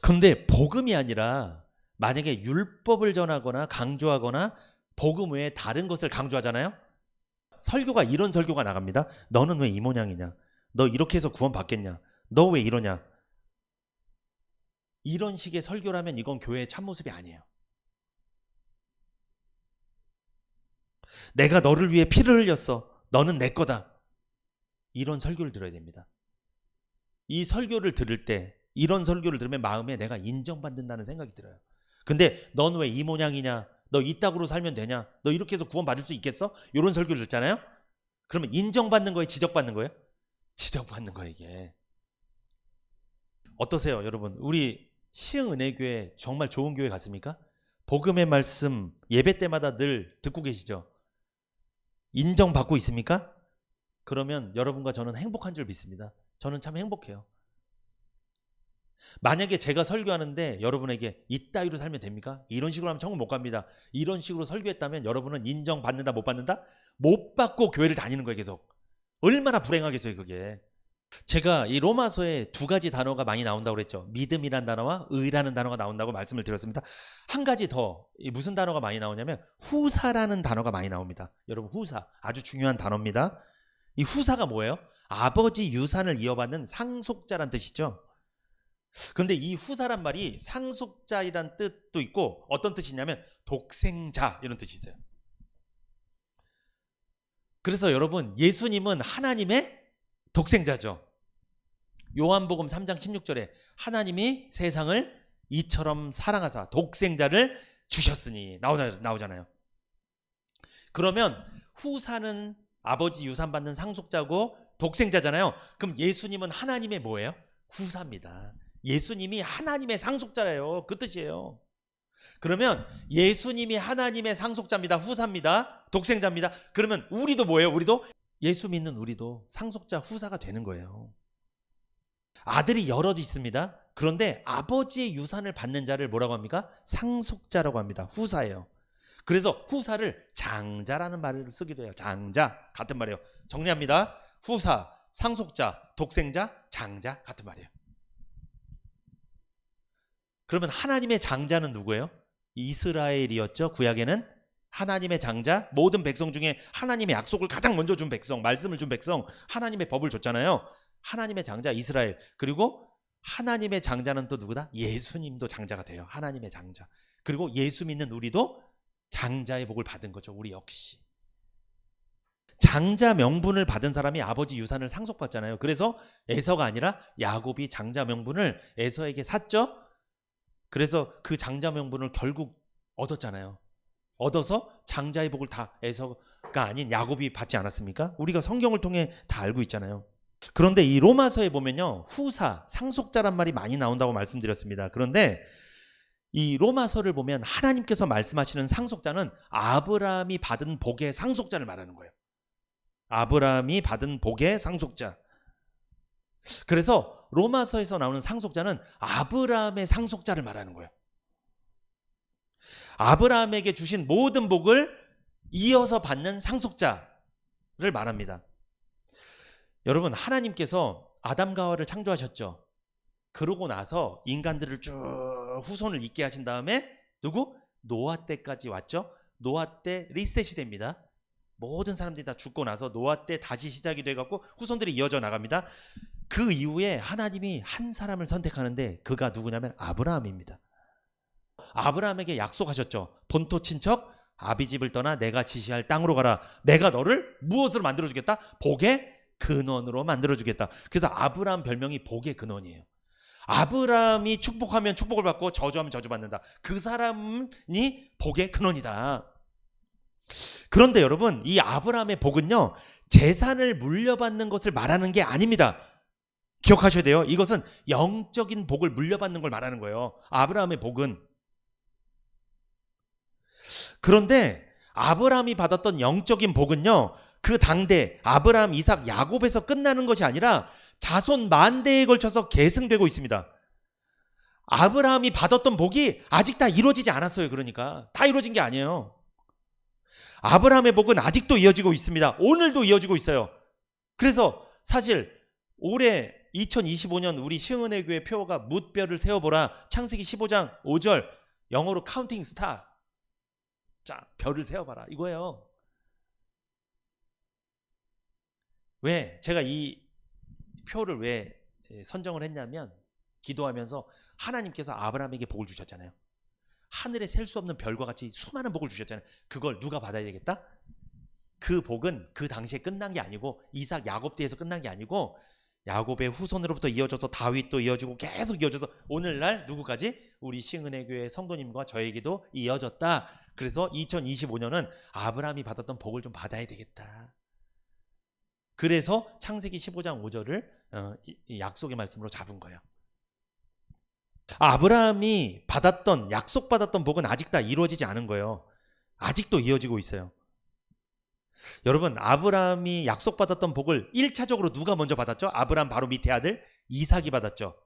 그런데 복음이 아니라 만약에 율법을 전하거나 강조하거나 복음 외에 다른 것을 강조하잖아요. 설교가 이런 설교가 나갑니다. 너는 왜 이 모양이냐? 너 이렇게 해서 구원 받겠냐? 너 왜 이러냐? 이런 식의 설교라면 이건 교회의 참모습이 아니에요. 내가 너를 위해 피를 흘렸어. 너는 내 거다. 이런 설교를 들어야 됩니다. 이 설교를 들을 때, 이런 설교를 들으면 마음에 내가 인정받는다는 생각이 들어요. 근데 넌 왜 이 모양이냐? 너 이따구로 살면 되냐? 너 이렇게 해서 구원 받을 수 있겠어? 이런 설교를 듣잖아요. 그러면 인정받는 거예요? 지적받는 거예요? 지적받는 거예요 이게. 어떠세요 여러분? 우리 시흥은혜교회 정말 좋은 교회 같습니까? 복음의 말씀 예배 때마다 늘 듣고 계시죠? 인정받고 있습니까? 그러면 여러분과 저는 행복한 줄 믿습니다. 저는 참 행복해요. 만약에 제가 설교하는데 여러분에게 이따위로 살면 됩니까? 이런 식으로 하면 천국 못 갑니다. 이런 식으로 설교했다면 여러분은 인정받는다 못 받는다? 못 받고 교회를 다니는 거예요 계속. 얼마나 불행하겠어요 그게. 제가 이 로마서에 두 가지 단어가 많이 나온다고 그랬죠. 믿음이란 단어와 의라는 단어가 나온다고 말씀을 드렸습니다. 한 가지 더, 무슨 단어가 많이 나오냐면 후사라는 단어가 많이 나옵니다. 여러분 후사 아주 중요한 단어입니다. 이 후사가 뭐예요? 아버지 유산을 이어받는 상속자란 뜻이죠. 근데 이 후사란 말이 상속자이란 뜻도 있고 어떤 뜻이냐면 독생자 이런 뜻이 있어요. 그래서 여러분 예수님은 하나님의 독생자죠. 요한복음 3장 16절에 하나님이 세상을 이처럼 사랑하사 독생자를 주셨으니 나오잖아요. 그러면 후사는 아버지 유산 받는 상속자고 독생자잖아요. 그럼 예수님은 하나님의 뭐예요? 후사입니다. 예수님이 하나님의 상속자예요. 그 뜻이에요. 그러면 예수님이 하나님의 상속자입니다. 후사입니다. 독생자입니다. 그러면 우리도 뭐예요? 우리도 예수 믿는 우리도 상속자 후사가 되는 거예요. 아들이 여럿 있습니다. 그런데 아버지의 유산을 받는 자를 뭐라고 합니까? 상속자라고 합니다. 후사예요. 그래서 후사를 장자라는 말을 쓰기도 해요. 장자 같은 말이에요. 정리합니다. 후사, 상속자, 독생자, 장자 같은 말이에요. 그러면 하나님의 장자는 누구예요? 이스라엘이었죠. 구약에는 하나님의 장자, 모든 백성 중에 하나님의 약속을 가장 먼저 준 백성, 말씀을 준 백성, 하나님의 법을 줬잖아요. 하나님의 장자 이스라엘. 그리고 하나님의 장자는 또 누구다? 예수님도 장자가 돼요. 하나님의 장자. 그리고 예수 믿는 우리도 장자의 복을 받은 거죠. 우리 역시. 장자 명분을 받은 사람이 아버지 유산을 상속받잖아요. 그래서 에서가 아니라 야곱이 장자 명분을 에서에게 샀죠. 그래서 그 장자 명분을 결국 얻었잖아요. 얻어서 장자의 복을 다 에서가 아닌 야곱이 받지 않았습니까? 우리가 성경을 통해 다 알고 있잖아요. 그런데 이 로마서에 보면요, 후사, 상속자란 말이 많이 나온다고 말씀드렸습니다. 그런데 이 로마서를 보면 하나님께서 말씀하시는 상속자는 아브라함이 받은 복의 상속자를 말하는 거예요. 아브라함이 받은 복의 상속자. 그래서 로마서에서 나오는 상속자는 아브라함의 상속자를 말하는 거예요. 아브라함에게 주신 모든 복을 이어서 받는 상속자를 말합니다. 여러분, 하나님께서 아담과 하와를 창조하셨죠. 그러고 나서 인간들을 쭉 후손을 있게 하신 다음에 누구? 노아 때까지 왔죠. 노아 때 리셋이 됩니다. 모든 사람들이 다 죽고 나서 노아 때 다시 시작이 돼갖고 후손들이 이어져 나갑니다. 그 이후에 하나님이 한 사람을 선택하는데 그가 누구냐면 아브라함입니다. 아브라함에게 약속하셨죠. 본토 친척 아비집을 떠나 내가 지시할 땅으로 가라. 내가 너를 무엇으로 만들어주겠다? 복의 근원으로 만들어주겠다. 그래서 아브라함 별명이 복의 근원이에요. 아브라함이 축복하면 축복을 받고 저주하면 저주받는다. 그 사람이 복의 근원이다. 그런데 여러분, 이 아브라함의 복은요, 재산을 물려받는 것을 말하는 게 아닙니다. 기억하셔야 돼요. 이것은 영적인 복을 물려받는 걸 말하는 거예요. 아브라함의 복은. 그런데 아브라함이 받았던 영적인 복은요, 그 당대 아브라함, 이삭, 야곱에서 끝나는 것이 아니라 자손 만대에 걸쳐서 계승되고 있습니다. 아브라함이 받았던 복이 아직 다 이루어지지 않았어요. 그러니까 다 이루어진 게 아니에요. 아브라함의 복은 아직도 이어지고 있습니다. 오늘도 이어지고 있어요. 그래서 사실 올해 2025년 우리 시흥은혜 교회 표어가 뭇별을 세워보라. 창세기 15장 5절, 영어로 카운팅 스타. 자, 별을 세워봐라 이거예요. 왜 제가 이 표를 왜 선정을 했냐면, 기도하면서 하나님께서 아브라함에게 복을 주셨잖아요. 하늘에 셀 수 없는 별과 같이 수많은 복을 주셨잖아요. 그걸 누가 받아야 되겠다? 그 복은 그 당시에 끝난 게 아니고, 이삭, 야곱 때에서 끝난 게 아니고, 야곱의 후손으로부터 이어져서 다윗도 이어지고 계속 이어져서 오늘날 누구까지? 우리 시흥은혜교회 성도님과 저에게도 이어졌다. 그래서 2025년은 아브라함이 받았던 복을 좀 받아야 되겠다. 그래서 창세기 15장 5절을 약속의 말씀으로 잡은 거예요. 아브라함이 받았던, 약속받았던 복은 아직 다 이루어지지 않은 거예요. 아직도 이어지고 있어요. 여러분, 아브라함이 약속받았던 복을 1차적으로 누가 먼저 받았죠? 아브라함 바로 밑에 아들 이삭이 받았죠.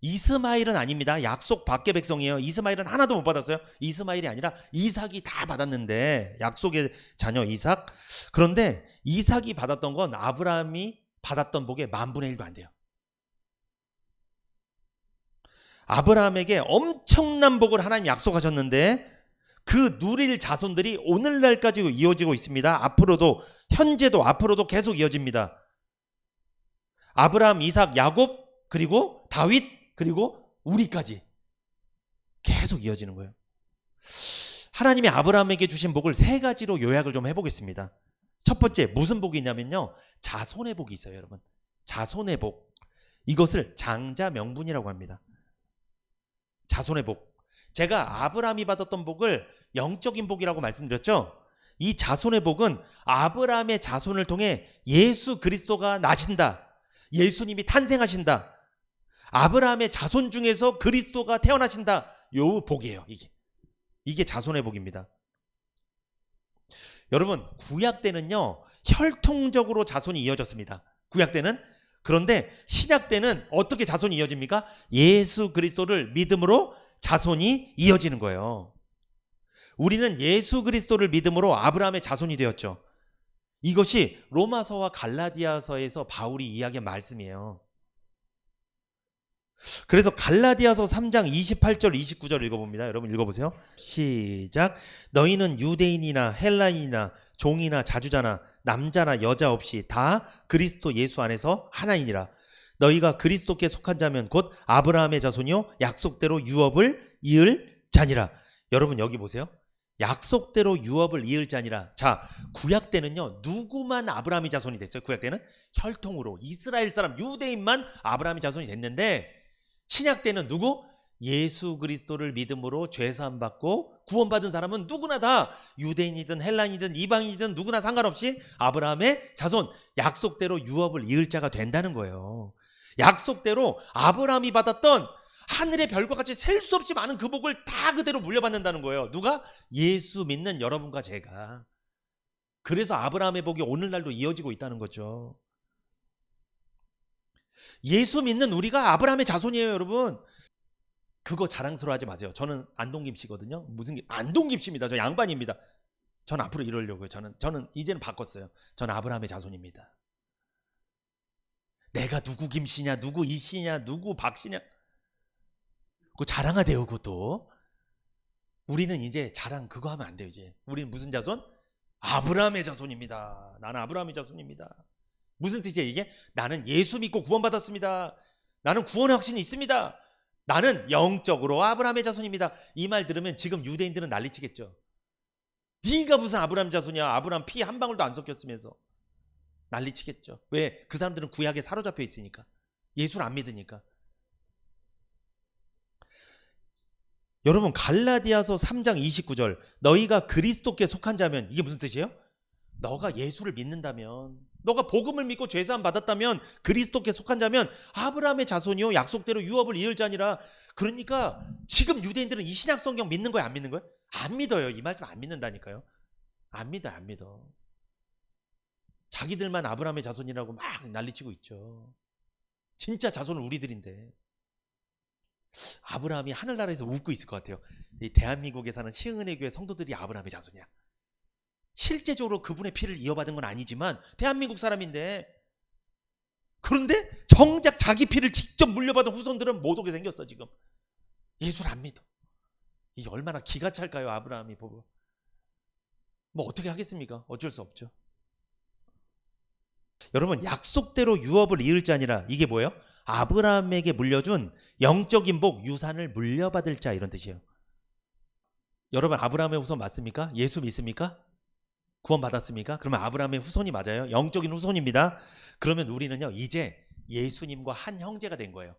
이스마엘은 아닙니다. 약속 밖의 백성이에요. 이스마엘은 하나도 못 받았어요. 이스마엘이 아니라 이삭이 다 받았는데, 약속의 자녀 이삭. 그런데 이삭이 받았던 건 아브라함이 받았던 복의 10,000분의 1도 안 돼요. 아브라함에게 엄청난 복을 하나님 약속하셨는데 그 누릴 자손들이 오늘날까지 이어지고 있습니다. 앞으로도, 현재도 앞으로도 계속 이어집니다. 아브라함, 이삭, 야곱, 그리고 다윗, 그리고 우리까지 계속 이어지는 거예요. 하나님이 아브라함에게 주신 복을 3가지로 요약을 좀 해보겠습니다. 첫 번째, 무슨 복이 있냐면요, 자손의 복이 있어요. 여러분, 자손의 복, 이것을 장자 명분이라고 합니다. 자손의 복. 제가 아브라함이 받았던 복을 영적인 복이라고 말씀드렸죠. 이 자손의 복은 아브라함의 자손을 통해 예수 그리스도가 나신다, 예수님이 탄생하신다, 아브라함의 자손 중에서 그리스도가 태어나신다, 요 복이에요. 이게 자손의 복입니다. 여러분, 구약 때는요 혈통적으로 자손이 이어졌습니다. 구약 때는. 그런데 신약 때는 어떻게 자손이 이어집니까? 예수 그리스도를 믿음으로 자손이 이어지는 거예요. 우리는 예수 그리스도를 믿음으로 아브라함의 자손이 되었죠. 이것이 로마서와 갈라디아서에서 바울이 이야기한 말씀이에요. 그래서 갈라디아서 3장 28절 29절 읽어봅니다. 여러분 읽어보세요. 시작. 너희는 유대인이나 헬라인이나 종이나 자주자나 남자나 여자 없이 다 그리스도 예수 안에서 하나이니라. 너희가 그리스도께 속한 자면 곧 아브라함의 자손이요 약속대로 유업을 이을 자니라. 여러분 여기 보세요. 약속대로 유업을 이을 자니라. 자, 구약 때는요 누구만 아브라함의 자손이 됐어요? 구약 때는 혈통으로 이스라엘 사람 유대인만 아브라함의 자손이 됐는데, 신약 때는 누구? 예수 그리스도를 믿음으로 죄사함 받고 구원받은 사람은 누구나 다 유대인이든 헬라인이든 이방인이든 누구나 상관없이 아브라함의 자손, 약속대로 유업을 이을 자가 된다는 거예요. 약속대로 아브라함이 받았던 하늘의 별과 같이 셀 수 없이 많은 그 복을 다 그대로 물려받는다는 거예요. 누가? 예수 믿는 여러분과 제가. 그래서 아브라함의 복이 오늘날도 이어지고 있다는 거죠. 예수 믿는 우리가 아브라함의 자손이에요. 여러분, 그거 자랑스러워하지 마세요. 저는 안동김씨거든요. 무슨 안동김씨입니다. 저 양반입니다. 전 앞으로 이러려고요. 저는 이제는 바꿨어요. 저는 아브라함의 자손입니다. 내가 누구 김씨냐, 누구 이씨냐, 누구 박씨냐, 그거 자랑하대요. 그것도. 우리는 이제 자랑 그거 하면 안 돼요. 이제 우리는 무슨 자손? 아브라함의 자손입니다. 나는 아브라함의 자손입니다. 무슨 뜻이에요 이게? 나는 예수 믿고 구원받았습니다. 나는 구원의 확신이 있습니다. 나는 영적으로 아브라함의 자손입니다. 이 말 들으면 지금 유대인들은 난리치겠죠. 네가 무슨 아브라함 자손이야. 아브라함 피 한 방울도 안 섞였으면서. 난리치겠죠. 왜? 그 사람들은 구약에 사로잡혀 있으니까. 예수를 안 믿으니까. 여러분 갈라디아서 3장 29절 너희가 그리스도께 속한 자면 이게 무슨 뜻이에요? 너가 예수를 믿는다면, 너가 복음을 믿고 죄사함 받았다면, 그리스도께 속한 자면 아브라함의 자손이요 약속대로 유업을 이을 자니라. 그러니까 지금 유대인들은 이 신약 성경 믿는 거야 안 믿는 거야? 안 믿어요. 이 말씀 안 믿는다니까요. 안 믿어 안 믿어. 자기들만 아브라함의 자손이라고 막 난리치고 있죠. 진짜 자손은 우리들인데. 아브라함이 하늘나라에서 웃고 있을 것 같아요. 이 대한민국에 사는 시흥은혜교회 성도들이 아브라함의 자손이야. 실제적으로 그분의 피를 이어받은 건 아니지만 대한민국 사람인데, 그런데 정작 자기 피를 직접 물려받은 후손들은 못 오게 생겼어. 지금 예수를 안 믿어. 이게 얼마나 기가 찰까요? 아브라함이 보고 뭐 어떻게 하겠습니까? 어쩔 수 없죠. 여러분 약속대로 유업을 이을 자니라. 이게 뭐예요? 아브라함에게 물려준 영적인 복 유산을 물려받을 자, 이런 뜻이에요. 여러분 아브라함의 후손 맞습니까? 예수 믿습니까? 구원 받았습니까? 그러면 아브라함의 후손이 맞아요. 영적인 후손입니다. 그러면 우리는요 이제 예수님과 한 형제가 된 거예요.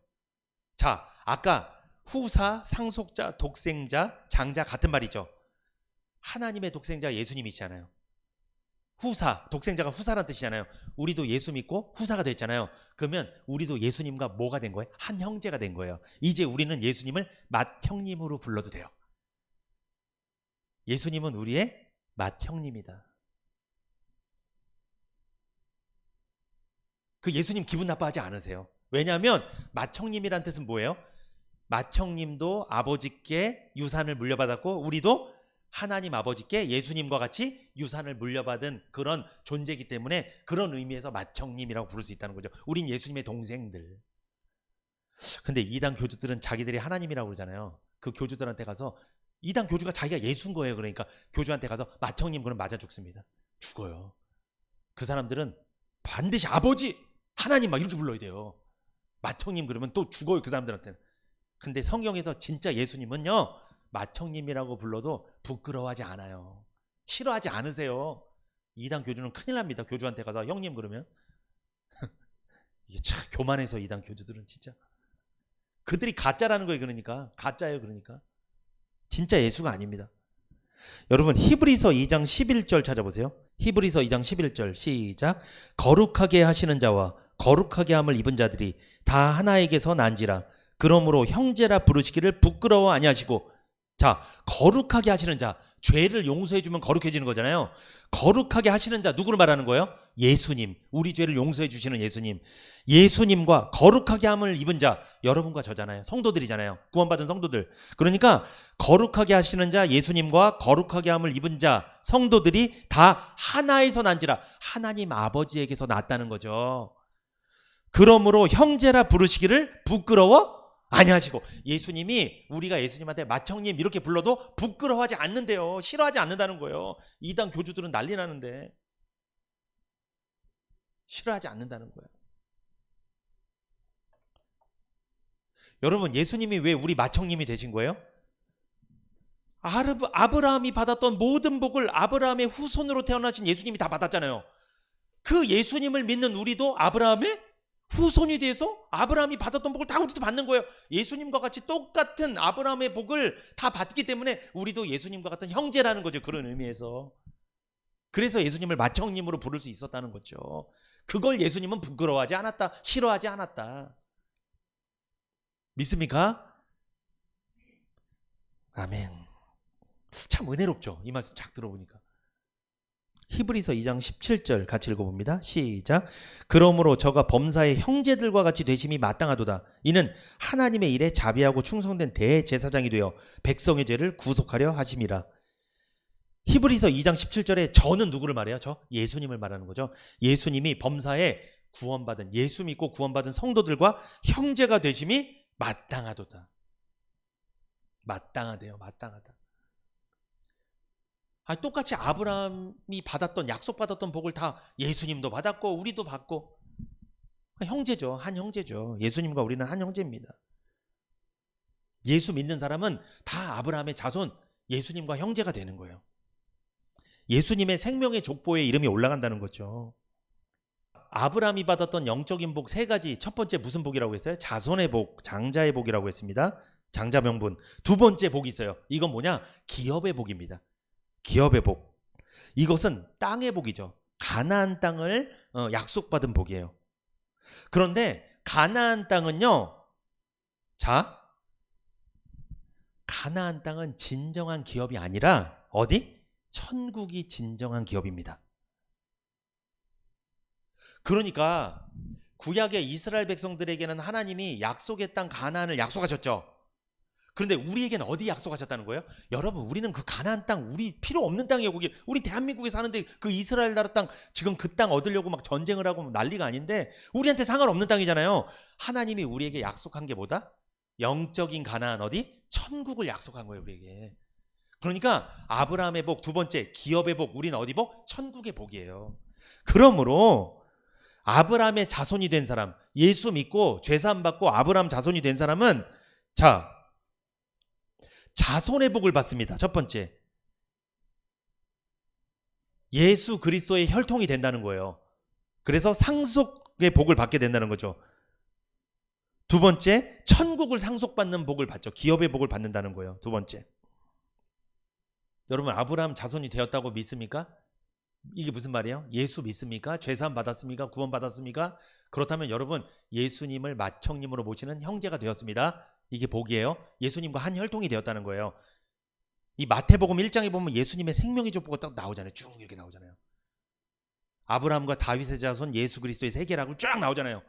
자, 아까 후사, 상속자, 독생자, 장자 같은 말이죠. 하나님의 독생자 예수님이시잖아요. 후사, 독생자가 후사란 뜻이잖아요. 우리도 예수 믿고 후사가 됐잖아요. 그러면 우리도 예수님과 뭐가 된 거예요? 한 형제가 된 거예요. 이제 우리는 예수님을 맏형님으로 불러도 돼요. 예수님은 우리의 맏형님이다. 그 예수님 기분 나빠하지 않으세요. 왜냐하면 맏형님이란 뜻은 뭐예요? 맏형님도 아버지께 유산을 물려받았고 우리도 하나님 아버지께 예수님과 같이 유산을 물려받은 그런 존재이기 때문에 그런 의미에서 맏형님이라고 부를 수 있다는 거죠. 우린 예수님의 동생들. 근데 이단 교주들은 자기들이 하나님이라고 그러잖아요. 그 교주들한테 가서, 이단 교주가 자기가 예수인 거예요. 그러니까 교주한테 가서 맏형님 그럼 맞아 죽습니다. 죽어요. 그 사람들은 반드시 아버지, 하나님 막 이렇게 불러야 돼요. 맏형님 그러면 또 죽어요. 그 사람들한테는. 근데 성경에서 진짜 예수님은요 맏형님이라고 불러도 부끄러워하지 않아요. 싫어하지 않으세요. 이단 교주는 큰일 납니다. 교주한테 가서 형님 그러면. 이게 참 교만해서 이단 교주들은 진짜. 그들이 가짜라는 거예요. 그러니까 가짜예요. 그러니까 진짜 예수가 아닙니다. 여러분 히브리서 2장 11절 찾아보세요. 히브리서 2장 11절 시작. 거룩하게 하시는 자와 거룩하게 함을 입은 자들이 다 하나에게서 난지라. 그러므로 형제라 부르시기를 부끄러워 아니하시고. 자, 거룩하게 하시는 자, 죄를 용서해 주면 거룩해지는 거잖아요. 거룩하게 하시는 자 누구를 말하는 거예요? 예수님. 우리 죄를 용서해 주시는 예수님. 예수님과 거룩하게 함을 입은 자, 여러분과 저잖아요. 성도들이잖아요. 구원받은 성도들. 그러니까 거룩하게 하시는 자 예수님과 거룩하게 함을 입은 자 성도들이 다 하나에서 난지라. 하나님 아버지에게서 났다는 거죠. 그러므로 형제라 부르시기를 부끄러워 아니하시고. 예수님이 우리가 예수님한테 맏형님 이렇게 불러도 부끄러워하지 않는데요. 싫어하지 않는다는 거예요. 이단 교주들은 난리 나는데 싫어하지 않는다는 거예요. 여러분 예수님이 왜 우리 맏형님이 되신 거예요? 아브라함이 받았던 모든 복을 아브라함의 후손으로 태어나신 예수님이 다 받았잖아요. 그 예수님을 믿는 우리도 아브라함의 후손이 돼서 아브라함이 받았던 복을 다 우리도 받는 거예요. 예수님과 같이 똑같은 아브라함의 복을 다 받기 때문에 우리도 예수님과 같은 형제라는 거죠. 그런 의미에서. 그래서 예수님을 맏형님으로 부를 수 있었다는 거죠. 그걸 예수님은 부끄러워하지 않았다. 싫어하지 않았다. 믿습니까? 아멘. 참 은혜롭죠. 이 말씀 쫙 들어보니까. 히브리서 2장 17절 같이 읽어봅니다. 시작. 그러므로 저가 범사의 형제들과 같이 되심이 마땅하도다. 이는 하나님의 일에 자비하고 충성된 대제사장이 되어 백성의 죄를 구속하려 하심이라. 히브리서 2장 17절에 저는 누구를 말해요? 저 예수님을 말하는 거죠. 예수님이 범사의 구원받은, 예수 믿고 구원받은 성도들과 형제가 되심이 마땅하도다. 마땅하대요. 마땅하다. 똑같이 아브라함이 받았던, 약속받았던 복을 다 예수님도 받았고 우리도 받고, 형제죠. 한 형제죠. 예수님과 우리는 한 형제입니다. 예수 믿는 사람은 다 아브라함의 자손, 예수님과 형제가 되는 거예요. 예수님의 생명의 족보에 이름이 올라간다는 거죠. 아브라함이 받았던 영적인 복 세 가지. 첫 번째 무슨 복이라고 했어요? 자손의 복, 장자의 복이라고 했습니다. 장자 명분. 두 번째 복이 있어요. 이건 뭐냐? 기업의 복입니다. 기업의 복. 이것은 땅의 복이죠. 가나안 땅을 약속받은 복이에요. 그런데 가나안 땅은요, 자, 가나안 땅은 진정한 기업이 아니라 어디? 천국이 진정한 기업입니다. 그러니까 구약의 이스라엘 백성들에게는 하나님이 약속의 땅 가나안을 약속하셨죠. 그런데 우리에게는 어디 약속하셨다는 거예요? 여러분, 우리는 그 가나안 땅, 우리 필요 없는 땅이에요. 거기 우리 대한민국에 사는데 그 이스라엘 나라 땅, 지금 그 땅 얻으려고 막 전쟁을 하고 난리가 아닌데 우리한테 상관없는 땅이잖아요. 하나님이 우리에게 약속한 게 뭐다? 영적인 가나안, 어디? 천국을 약속한 거예요, 우리에게. 그러니까 아브라함의 복, 두 번째 기업의 복, 우리는 어디 복? 천국의 복이에요. 그러므로 아브라함의 자손이 된 사람, 예수 믿고 죄사함 받고 아브라함 자손이 된 사람은, 자, 자손의 복을 받습니다. 첫 번째, 예수 그리스도의 혈통이 된다는 거예요. 그래서 상속의 복을 받게 된다는 거죠. 두 번째, 천국을 상속받는 복을 받죠. 기업의 복을 받는다는 거예요. 두 번째. 여러분, 아브라함 자손이 되었다고 믿습니까? 이게 무슨 말이에요? 예수 믿습니까? 죄사함 받았습니까? 구원 받았습니까? 그렇다면 여러분, 예수님을 맏형님으로 모시는 형제가 되었습니다. 이게 복이에요. 예수님과 한 혈통이 되었다는 거예요. 이 마태복음 1장에 보면 예수님의 생명의 족보가 딱 나오잖아요. 쭉 이렇게 나오잖아요. 아브라함과 다윗의 자손 예수 그리스도의 세계라고 쫙 나오잖아요.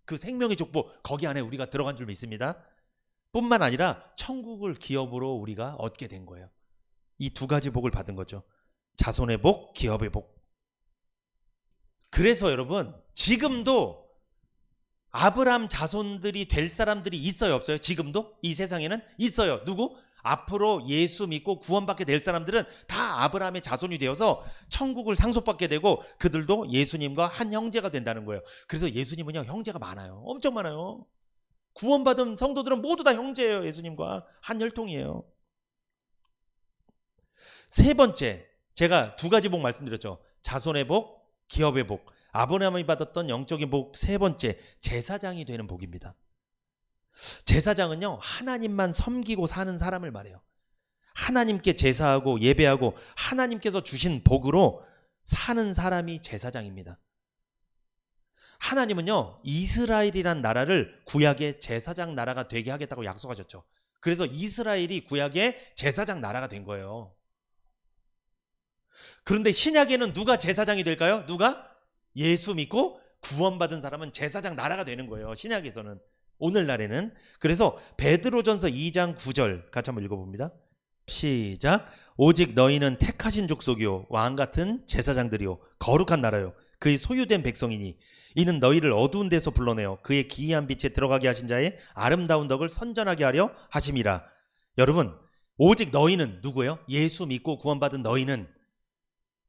그 생명의 족보, 거기 안에 우리가 들어간 줄 믿습니다. 뿐만 아니라 천국을 기업으로 우리가 얻게 된 거예요. 이 두 가지 복을 받은 거죠. 자손의 복, 기업의 복. 그래서 여러분, 지금도 아브라함 자손들이 될 사람들이 있어요, 없어요? 지금도 이 세상에는 있어요. 누구? 앞으로 예수 믿고 구원받게 될 사람들은 다 아브라함의 자손이 되어서 천국을 상속받게 되고 그들도 예수님과 한 형제가 된다는 거예요. 그래서 예수님은요, 형제가 많아요. 엄청 많아요. 구원받은 성도들은 모두 다 형제예요. 예수님과 한 혈통이에요. 세 번째, 제가 두 가지 복 말씀드렸죠. 자손의 복, 기업의 복. 아브라함이 받았던 영적인 복 세 번째, 제사장이 되는 복입니다. 제사장은요, 하나님만 섬기고 사는 사람을 말해요. 하나님께 제사하고 예배하고 하나님께서 주신 복으로 사는 사람이 제사장입니다. 하나님은요, 이스라엘이란 나라를 구약의 제사장 나라가 되게 하겠다고 약속하셨죠. 그래서 이스라엘이 구약의 제사장 나라가 된 거예요. 그런데 신약에는 누가 제사장이 될까요? 누가? 예수 믿고 구원받은 사람은 제사장 나라가 되는 거예요. 신약에서는. 오늘날에는. 그래서 베드로전서 2장 9절 같이 한번 읽어봅니다. 시작. 오직 너희는 택하신 족속이요 왕같은 제사장들이요 거룩한 나라요 그의 소유된 백성이니 이는 너희를 어두운 데서 불러내어 그의 기이한 빛에 들어가게 하신 자의 아름다운 덕을 선전하게 하려 하심이라. 여러분, 오직 너희는 누구예요? 예수 믿고 구원받은 너희는,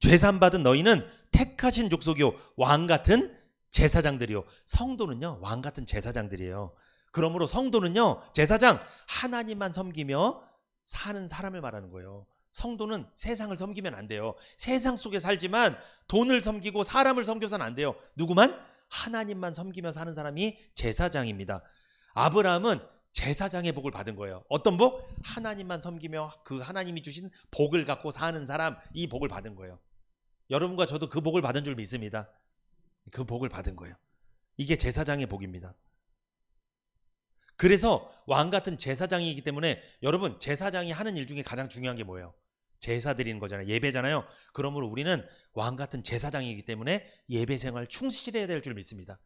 죄산 받은 너희는 택하신 족속이요 왕같은 제사장들이요. 성도는요, 왕같은 제사장들이에요. 그러므로 성도는요, 제사장, 하나님만 섬기며 사는 사람을 말하는 거예요. 성도는 세상을 섬기면 안 돼요. 세상 속에 살지만 돈을 섬기고 사람을 섬겨서는 안 돼요. 누구만? 하나님만 섬기며 사는 사람이 제사장입니다. 아브라함은 제사장의 복을 받은 거예요. 어떤 복? 하나님만 섬기며 그 하나님이 주신 복을 갖고 사는 사람, 이 복을 받은 거예요. 여러분과 저도 그 복을 받은 줄 믿습니다. 그 복을 받은 거예요. 이게 제사장의 복입니다. 그래서 왕같은 제사장이기 때문에 여러분, 제사장이 하는 일 중에 가장 중요한 게 뭐예요? 제사 드리는 거잖아요. 예배잖아요. 그러므로 우리는 왕같은 제사장이기 때문에 예배 생활 충실해야 될 줄 믿습니다.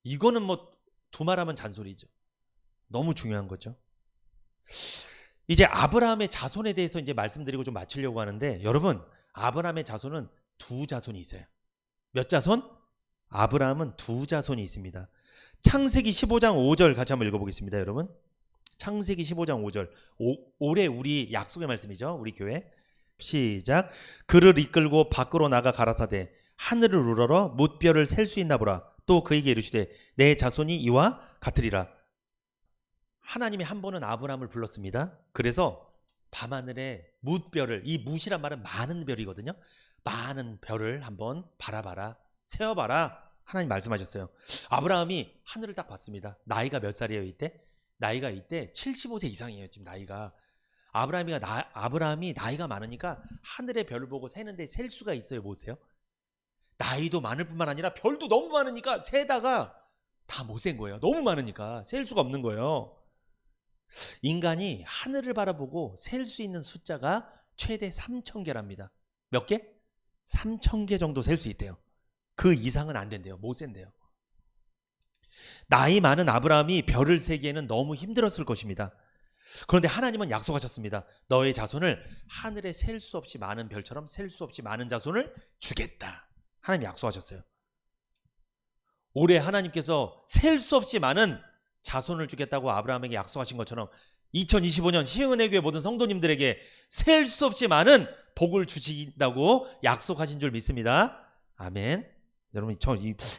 이거는 뭐 두말하면 잔소리죠. 너무 중요한 거죠. 이제 아브라함의 자손에 대해서 이제 말씀드리고 좀 마치려고 하는데, 여러분, 아브라함의 자손은 두 자손이 있어요. 몇 자손? 아브라함은 두 자손이 있습니다. 창세기 15장 5절 같이 한번 읽어보겠습니다. 여러분, 창세기 15장 5절. 올해 우리 약속의 말씀이죠. 우리 교회. 시작. 그를 이끌고 밖으로 나가 가라사대 하늘을 우러러 뭇별을 셀 수 있나 보라. 또 그에게 이르시되 내 자손이 이와 같으리라. 하나님이 한 번은 아브라함을 불렀습니다. 그래서 밤하늘에 뭇별을, 이 뭇이란 말은 많은 별이거든요. 많은 별을 한번 바라봐라, 세어봐라, 하나님 말씀하셨어요. 아브라함이 하늘을 딱 봤습니다. 나이가 몇 살이에요 이때? 나이가 이때 75세 이상이에요. 지금 나이가. 아브라함이 나이가 많으니까 하늘의 별을 보고 세는데 셀 수가 있어요. 못 세요? 나이도 많을 뿐만 아니라 별도 너무 많으니까 세다가 다 못 센 거예요. 너무 많으니까 셀 수가 없는 거예요. 인간이 하늘을 바라보고 셀 수 있는 숫자가 최대 3,000개랍니다. 몇 개? 3,000개 정도 셀 수 있대요. 그 이상은 안 된대요. 못 센대요. 나이 많은 아브라함이 별을 세기에는 너무 힘들었을 것입니다. 그런데 하나님은 약속하셨습니다. 너의 자손을 하늘에 셀 수 없이 많은 별처럼 셀 수 없이 많은 자손을 주겠다. 하나님 약속하셨어요. 올해 하나님께서 셀 수 없이 많은 자손을 주겠다고 아브라함에게 약속하신 것처럼 2025년 시흥은혜교회 모든 성도님들에게 셀 수 없이 많은 복을 주신다고 약속하신 줄 믿습니다. 아멘. 여러분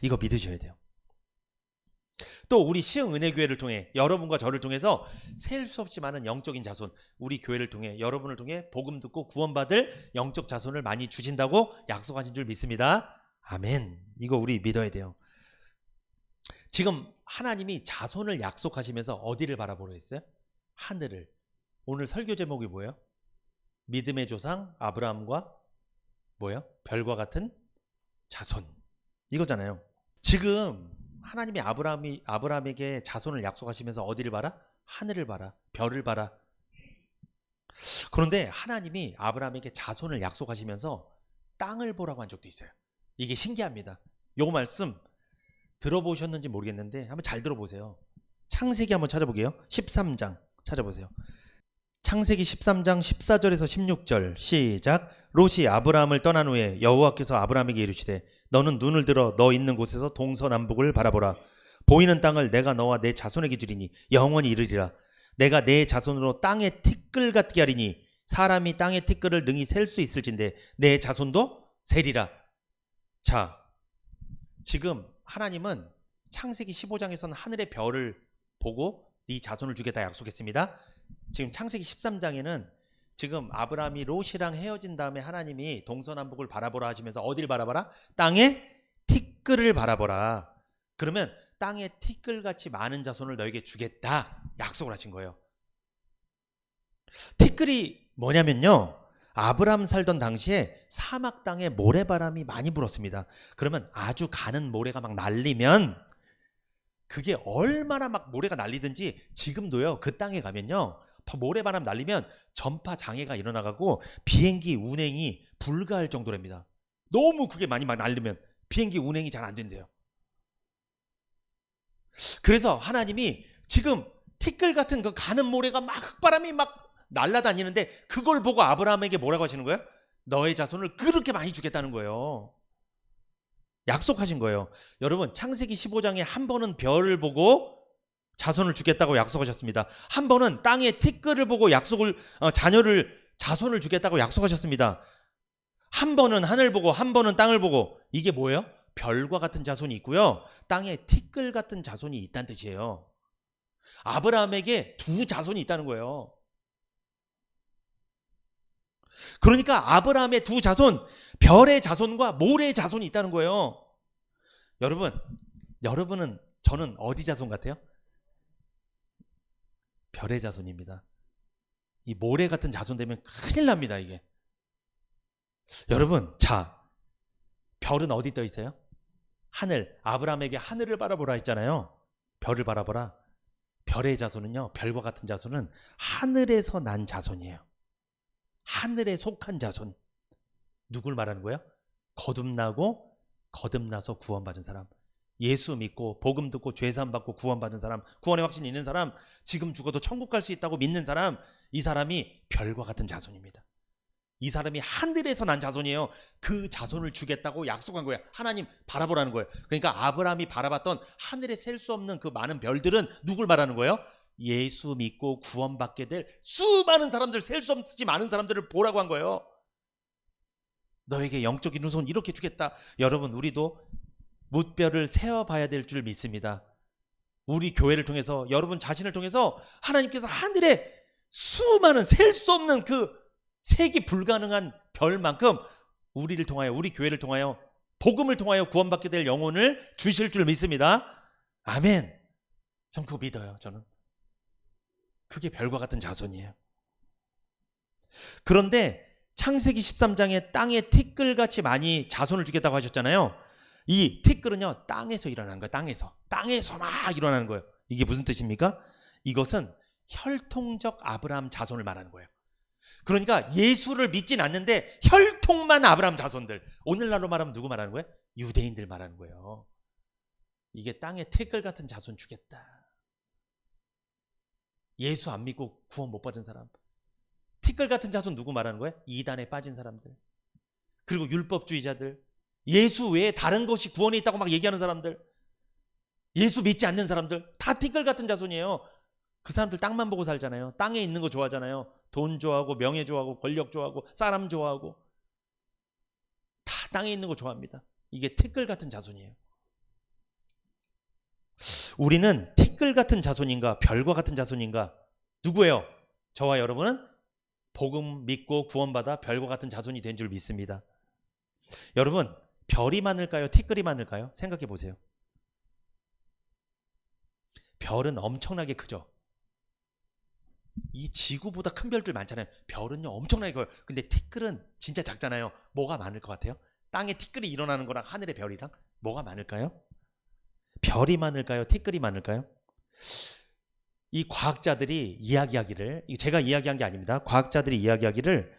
이거 믿으셔야 돼요. 또 우리 시흥은혜교회를 통해 여러분과 저를 통해서 셀 수 없이 많은 영적인 자손, 우리 교회를 통해 여러분을 통해 복음 듣고 구원받을 영적 자손을 많이 주신다고 약속하신 줄 믿습니다. 아멘. 이거 우리 믿어야 돼요. 지금 하나님이 자손을 약속하시면서 어디를 바라보려 했어요? 하늘을. 오늘 설교 제목이 뭐예요? 믿음의 조상 아브라함과 뭐예요? 별과 같은 자손. 이거잖아요. 지금 하나님이 아브라함에게 자손을 약속하시면서 어디를 봐라? 하늘을 봐라. 별을 봐라. 그런데 하나님이 아브라함에게 자손을 약속하시면서 땅을 보라고 한 적도 있어요. 이게 신기합니다. 요 말씀 들어보셨는지 모르겠는데 한번 잘 들어보세요. 창세기 한번 찾아보게요. 13장 찾아보세요. 창세기 13장 14절에서 16절 시작. 롯이 아브라함을 떠난 후에 여호와께서 아브라함에게 이르시되 너는 눈을 들어 너 있는 곳에서 동서남북을 바라보라. 보이는 땅을 내가 너와 내 자손에게 주리니 영원히 이르리라. 내가 내 자손으로 땅의 티끌 같게 하리니 사람이 땅의 티끌을 능히 셀 수 있을진데 내 자손도 세리라. 자, 지금 하나님은 창세기 15장에서는 하늘의 별을 보고 네 자손을 주겠다 약속했습니다. 지금 창세기 13장에는 지금 아브라함이 롯이랑 헤어진 다음에 하나님이 동서남북을 바라보라 하시면서 어디를 바라봐라? 땅의 티끌을 바라보라. 그러면 땅의 티끌같이 많은 자손을 너에게 주겠다 약속을 하신 거예요. 티끌이 뭐냐면요, 아브라함 살던 당시에 사막 땅에 모래바람이 많이 불었습니다. 그러면 아주 가는 모래가 막 날리면 그게 얼마나 막 모래가 날리든지 지금도요, 그 땅에 가면요 모래바람 날리면 전파 장애가 일어나가고 비행기 운행이 불가할 정도랍니다. 너무 그게 많이 막 날리면 비행기 운행이 잘 안 된대요. 그래서 하나님이 지금 티끌 같은 그 가는 모래가 막 흙바람이 막 날아다니는데 그걸 보고 아브라함에게 뭐라고 하시는 거예요? 너의 자손을 그렇게 많이 주겠다는 거예요. 약속하신 거예요. 여러분, 창세기 15장에 한 번은 별을 보고 자손을 주겠다고 약속하셨습니다. 한 번은 땅의 티끌을 보고 자손을 주겠다고 약속하셨습니다. 한 번은 하늘 보고 한 번은 땅을 보고. 이게 뭐예요? 별과 같은 자손이 있고요, 땅에 티끌 같은 자손이 있다는 뜻이에요. 아브라함에게 두 자손이 있다는 거예요. 그러니까 아브라함의 두 자손, 별의 자손과 모래의 자손이 있다는 거예요. 여러분은 저는 어디 자손 같아요? 별의 자손입니다. 이 모래 같은 자손 되면 큰일 납니다, 이게. 여러분, 자, 별은 어디 떠 있어요? 하늘. 아브라함에게 하늘을 바라보라 했잖아요. 별을 바라보라. 별의 자손은요, 별과 같은 자손은 하늘에서 난 자손이에요. 하늘에 속한 자손. 누굴 말하는 거예요? 거듭나서 구원받은 사람. 예수 믿고 복음 듣고 죄사함 받고 구원받은 사람, 구원의 확신이 있는 사람, 지금 죽어도 천국 갈 수 있다고 믿는 사람, 이 사람이 별과 같은 자손입니다. 이 사람이 하늘에서 난 자손이에요. 그 자손을 주겠다고 약속한 거예요. 하나님 바라보라는 거예요. 그러니까 아브라함이 바라봤던 하늘에 셀 수 없는 그 많은 별들은 누굴 말하는 거예요? 예수 믿고 구원받게 될 수많은 사람들, 셀 수 없이 많은 사람들을 보라고 한 거예요. 너에게 영적인 후손 이렇게 주겠다. 여러분, 우리도 무뼈를 세어봐야 될 줄 믿습니다. 우리 교회를 통해서, 여러분 자신을 통해서 하나님께서 하늘에 수많은 셀 수 없는 그 세기 불가능한 별만큼 우리를 통하여, 우리 교회를 통하여, 복음을 통하여 구원받게 될 영혼을 주실 줄 믿습니다. 아멘. 전 그거 믿어요. 저는 그게 별과 같은 자손이에요. 그런데 창세기 13장에 땅에 티끌같이 많이 자손을 주겠다고 하셨잖아요. 이 티끌은요, 땅에서 일어나는 거예요. 땅에서 막 일어나는 거예요. 이게 무슨 뜻입니까? 이것은 혈통적 아브라함 자손을 말하는 거예요. 그러니까 예수를 믿진 않는데 혈통만 아브라함 자손들, 오늘날로 말하면 누구 말하는 거예요? 유대인들 말하는 거예요. 이게 땅에 티끌 같은 자손 주겠다. 예수 안 믿고 구원 못 받은 사람, 티끌 같은 자손 누구 말하는 거예요? 이단에 빠진 사람들, 그리고 율법주의자들, 예수 외에 다른 것이 구원에 있다고 막 얘기하는 사람들, 예수 믿지 않는 사람들, 다 티끌 같은 자손이에요. 그 사람들 땅만 보고 살잖아요. 땅에 있는 거 좋아하잖아요. 돈 좋아하고 명예 좋아하고 권력 좋아하고 사람 좋아하고 다 땅에 있는 거 좋아합니다. 이게 티끌 같은 자손이에요. 우리는 티끌 같은 자손인가 별과 같은 자손인가? 누구예요? 저와 여러분은 복음 믿고 구원받아 별과 같은 자손이 된 줄 믿습니다. 여러분, 별이 많을까요? 티끌이 많을까요? 생각해 보세요. 별은 엄청나게 크죠. 이 지구보다 큰 별들 많잖아요. 별은요 엄청나게 커요. 근데 티끌은 진짜 작잖아요. 뭐가 많을 것 같아요? 땅에 티끌이 일어나는 거랑 하늘의 별이랑 뭐가 많을까요? 별이 많을까요? 티끌이 많을까요? 이 과학자들이 이야기하기를, 제가 이야기한 게 아닙니다. 과학자들이 이야기하기를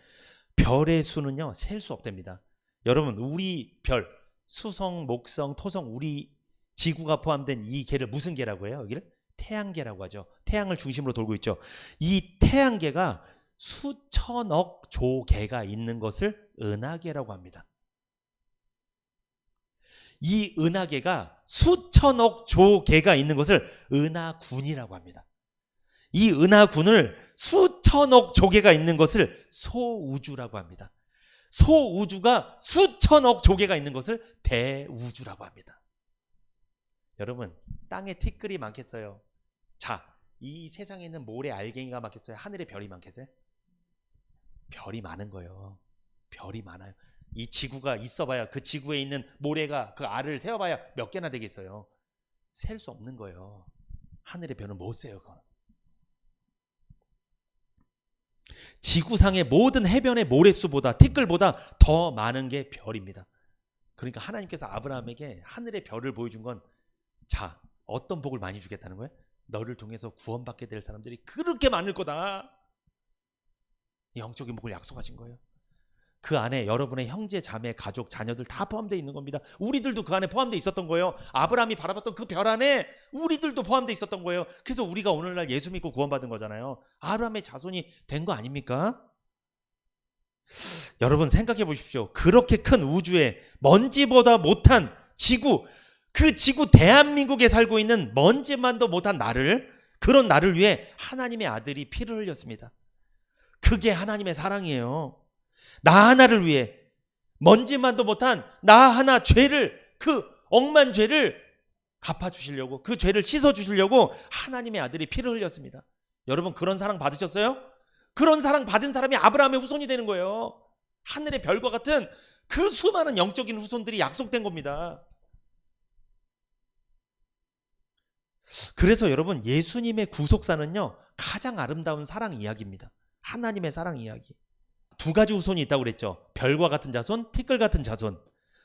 별의 수는요 셀 수 없답니다. 여러분, 우리 별, 수성, 목성, 토성, 우리 지구가 포함된 이 개를 무슨 개라고 해요? 여기를 태양계라고 하죠. 태양을 중심으로 돌고 있죠. 이 태양계가 수천억 조 개가 있는 것을 은하계라고 합니다. 이 은하계가 수천억 조 개가 있는 것을 은하군이라고 합니다. 이 은하군을 수천억 조개가 있는 것을 소우주라고 합니다. 소우주가 수천억 조개가 있는 것을 대우주라고 합니다. 여러분, 땅에 티끌이 많겠어요? 자, 이 세상에 있는 모래 알갱이가 많겠어요? 하늘에 별이 많겠어요? 별이 많은 거예요. 별이 많아요. 이 지구가 있어봐야, 그 지구에 있는 모래가 그 알을 세어봐야 몇 개나 되겠어요? 셀 수 없는 거예요. 하늘의 별은 못 세요. 그건. 지구상의 모든 해변의 모래수보다, 티끌보다 더 많은 게 별입니다. 그러니까 하나님께서 아브라함에게 하늘의 별을 보여준 건, 자, 어떤 복을 많이 주겠다는 거예요? 너를 통해서 구원받게 될 사람들이 그렇게 많을 거다. 영적인 복을 약속하신 거예요. 그 안에 여러분의 형제, 자매, 가족, 자녀들 다 포함되어 있는 겁니다. 우리들도 그 안에 포함되어 있었던 거예요. 아브라함이 바라봤던 그 별 안에 우리들도 포함되어 있었던 거예요. 그래서 우리가 오늘날 예수 믿고 구원받은 거잖아요. 아브라함의 자손이 된 거 아닙니까? 여러분 생각해 보십시오. 그렇게 큰 우주에 먼지보다 못한 지구, 그 지구 대한민국에 살고 있는 먼지만도 못한 나를, 그런 나를 위해 하나님의 아들이 피를 흘렸습니다. 그게 하나님의 사랑이에요. 나 하나를 위해, 먼지만도 못한 나 하나 죄를, 그 억만 죄를 갚아주시려고, 그 죄를 씻어주시려고 하나님의 아들이 피를 흘렸습니다. 여러분, 그런 사랑 받으셨어요? 그런 사랑 받은 사람이 아브라함의 후손이 되는 거예요. 하늘의 별과 같은 그 수많은 영적인 후손들이 약속된 겁니다. 그래서 여러분, 예수님의 구속사는요 가장 아름다운 사랑 이야기입니다. 하나님의 사랑 이야기. 두 가지 후손이 있다고 그랬죠. 별과 같은 자손, 티끌 같은 자손.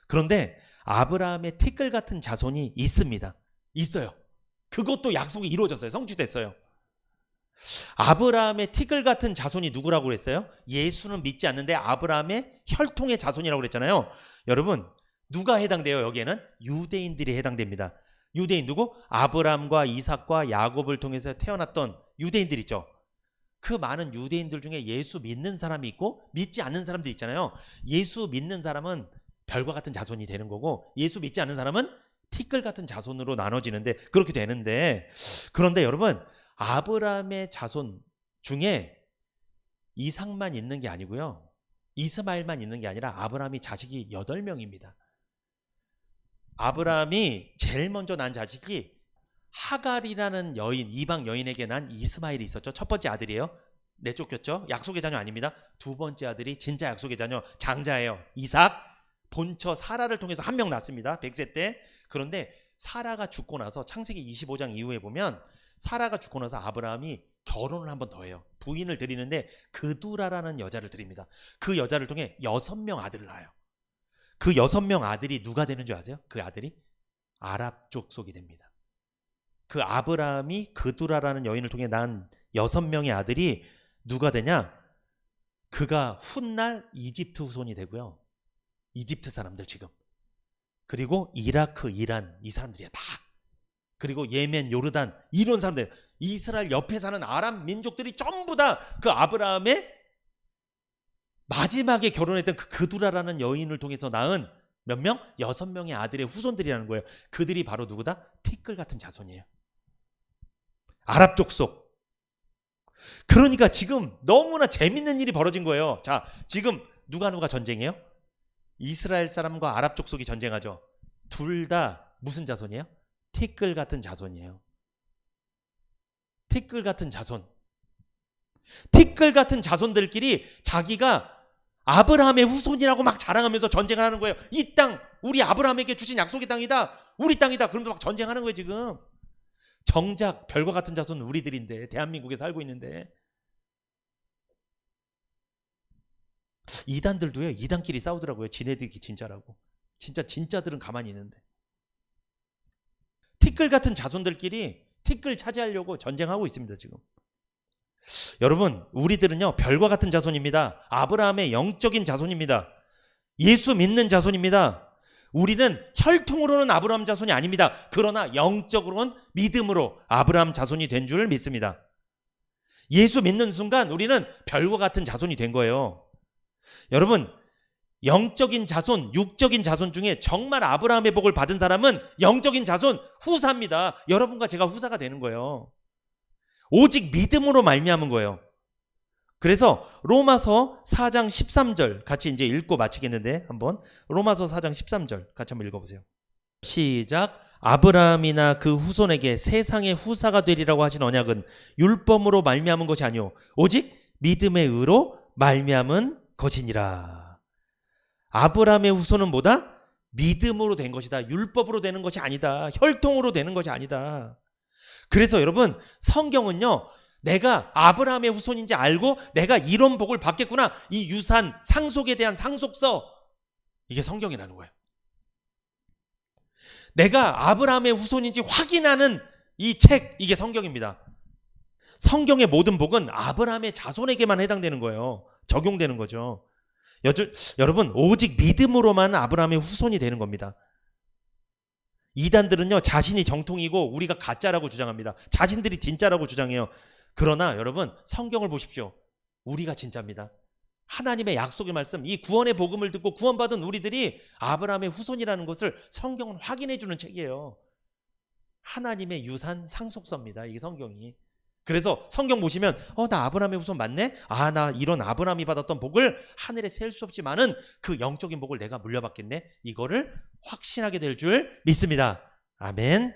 그런데 아브라함의 티끌 같은 자손이 있습니다. 있어요. 그것도 약속이 이루어졌어요. 성취됐어요. 아브라함의 티끌 같은 자손이 누구라고 그랬어요? 예수는 믿지 않는데 아브라함의 혈통의 자손이라고 그랬잖아요. 여러분, 누가 해당돼요? 여기에는 유대인들이 해당됩니다. 유대인 누구? 아브라함과 이삭과 야곱을 통해서 태어났던 유대인들 있죠. 그 많은 유대인들 중에 예수 믿는 사람이 있고 믿지 않는 사람들 있잖아요. 예수 믿는 사람은 별과 같은 자손이 되는 거고 예수 믿지 않는 사람은 티끌 같은 자손으로 나눠지는데 그렇게 되는데, 그런데 여러분 아브라함의 자손 중에 이삭만 있는 게 아니고요. 이스마엘만 있는 게 아니라 아브라함이 자식이 8명입니다. 아브라함이 제일 먼저 난 자식이 하갈이라는 여인, 이방 여인에게 난 이스마엘이 있었죠. 첫 번째 아들이에요. 내쫓겼죠. 약속의 자녀 아닙니다. 두 번째 아들이 진짜 약속의 자녀, 장자예요. 이삭. 본처 사라를 통해서 한 명 낳습니다. 100세 때. 그런데 사라가 죽고 나서 창세기 25장 이후에 보면 사라가 죽고 나서 아브라함이 결혼을 한 번 더 해요. 부인을 드리는데 그두라라는 여자를 드립니다. 그 여자를 통해 6명 아들을 낳아요. 그 6명 아들이 누가 되는 줄 아세요? 그 아들이 아랍 족속이 됩니다. 그 아브라함이 그두라라는 여인을 통해 낳은 6명의 아들이 누가 되냐? 그가 훗날 이집트 후손이 되고요. 이집트 사람들 지금. 그리고 이라크, 이란 이 사람들이야 다. 그리고 예멘, 요르단 이런 사람들, 이스라엘 옆에 사는 아랍 민족들이 전부 다 그 아브라함의 마지막에 결혼했던 그 그두라라는 여인을 통해서 낳은 몇 명? 6명의 아들의 후손들이라는 거예요. 그들이 바로 누구다? 티끌 같은 자손이에요. 아랍 족속. 그러니까 지금 너무나 재밌는 일이 벌어진 거예요. 자, 지금 누가 전쟁해요? 이스라엘 사람과 아랍 족속이 전쟁하죠. 둘 다 무슨 자손이에요? 티끌 같은 자손이에요. 티끌 같은 자손. 티끌 같은 자손들끼리 자기가 아브라함의 후손이라고 막 자랑하면서 전쟁을 하는 거예요. 이 땅 우리 아브라함에게 주신 약속의 땅이다. 우리 땅이다. 그러면서 막 전쟁하는 거예요 지금. 정작 별과 같은 자손은 우리들인데, 대한민국에 살고 있는데. 이단들도요, 이단끼리 싸우더라고요. 지네들이 진짜라고. 진짜들은 가만히 있는데. 티끌 같은 자손들끼리 티끌 차지하려고 전쟁하고 있습니다 지금. 여러분, 우리들은요 별과 같은 자손입니다. 아브라함의 영적인 자손입니다. 예수 믿는 자손입니다. 우리는 혈통으로는 아브라함 자손이 아닙니다. 그러나 영적으로는 믿음으로 아브라함 자손이 된 줄 믿습니다. 예수 믿는 순간 우리는 별과 같은 자손이 된 거예요. 여러분, 영적인 자손, 육적인 자손 중에 정말 아브라함의 복을 받은 사람은 영적인 자손, 후사입니다. 여러분과 제가 후사가 되는 거예요. 오직 믿음으로 말미암은 거예요. 그래서 로마서 4장 13절 같이 이제 읽고 마치겠는데, 한번 로마서 4장 13절 같이 한번 읽어보세요. 시작. 아브라함이나 그 후손에게 세상의 후사가 되리라고 하신 언약은 율법으로 말미암은 것이 아니오 오직 믿음의 의로 말미암은 것이니라. 아브라함의 후손은 뭐다? 믿음으로 된 것이다. 율법으로 되는 것이 아니다. 혈통으로 되는 것이 아니다. 그래서 여러분, 성경은요, 내가 아브라함의 후손인지 알고 내가 이런 복을 받겠구나, 이 유산, 상속에 대한 상속서, 이게 성경이라는 거예요. 내가 아브라함의 후손인지 확인하는 이 책, 이게 성경입니다. 성경의 모든 복은 아브라함의 자손에게만 해당되는 거예요. 적용되는 거죠. 여러분, 오직 믿음으로만 아브라함의 후손이 되는 겁니다. 이단들은요, 자신이 정통이고 우리가 가짜라고 주장합니다. 자신들이 진짜라고 주장해요. 그러나 여러분, 성경을 보십시오. 우리가 진짜입니다. 하나님의 약속의 말씀, 이 구원의 복음을 듣고 구원받은 우리들이 아브라함의 후손이라는 것을 성경은 확인해 주는 책이에요. 하나님의 유산 상속서입니다, 이 성경이. 그래서 성경 보시면 나 아브라함의 후손 맞네? 나 이런 아브라함이 받았던 복을 하늘에 셀 수 없이 많은 그 영적인 복을 내가 물려받겠네? 이거를 확신하게 될 줄 믿습니다. 아멘.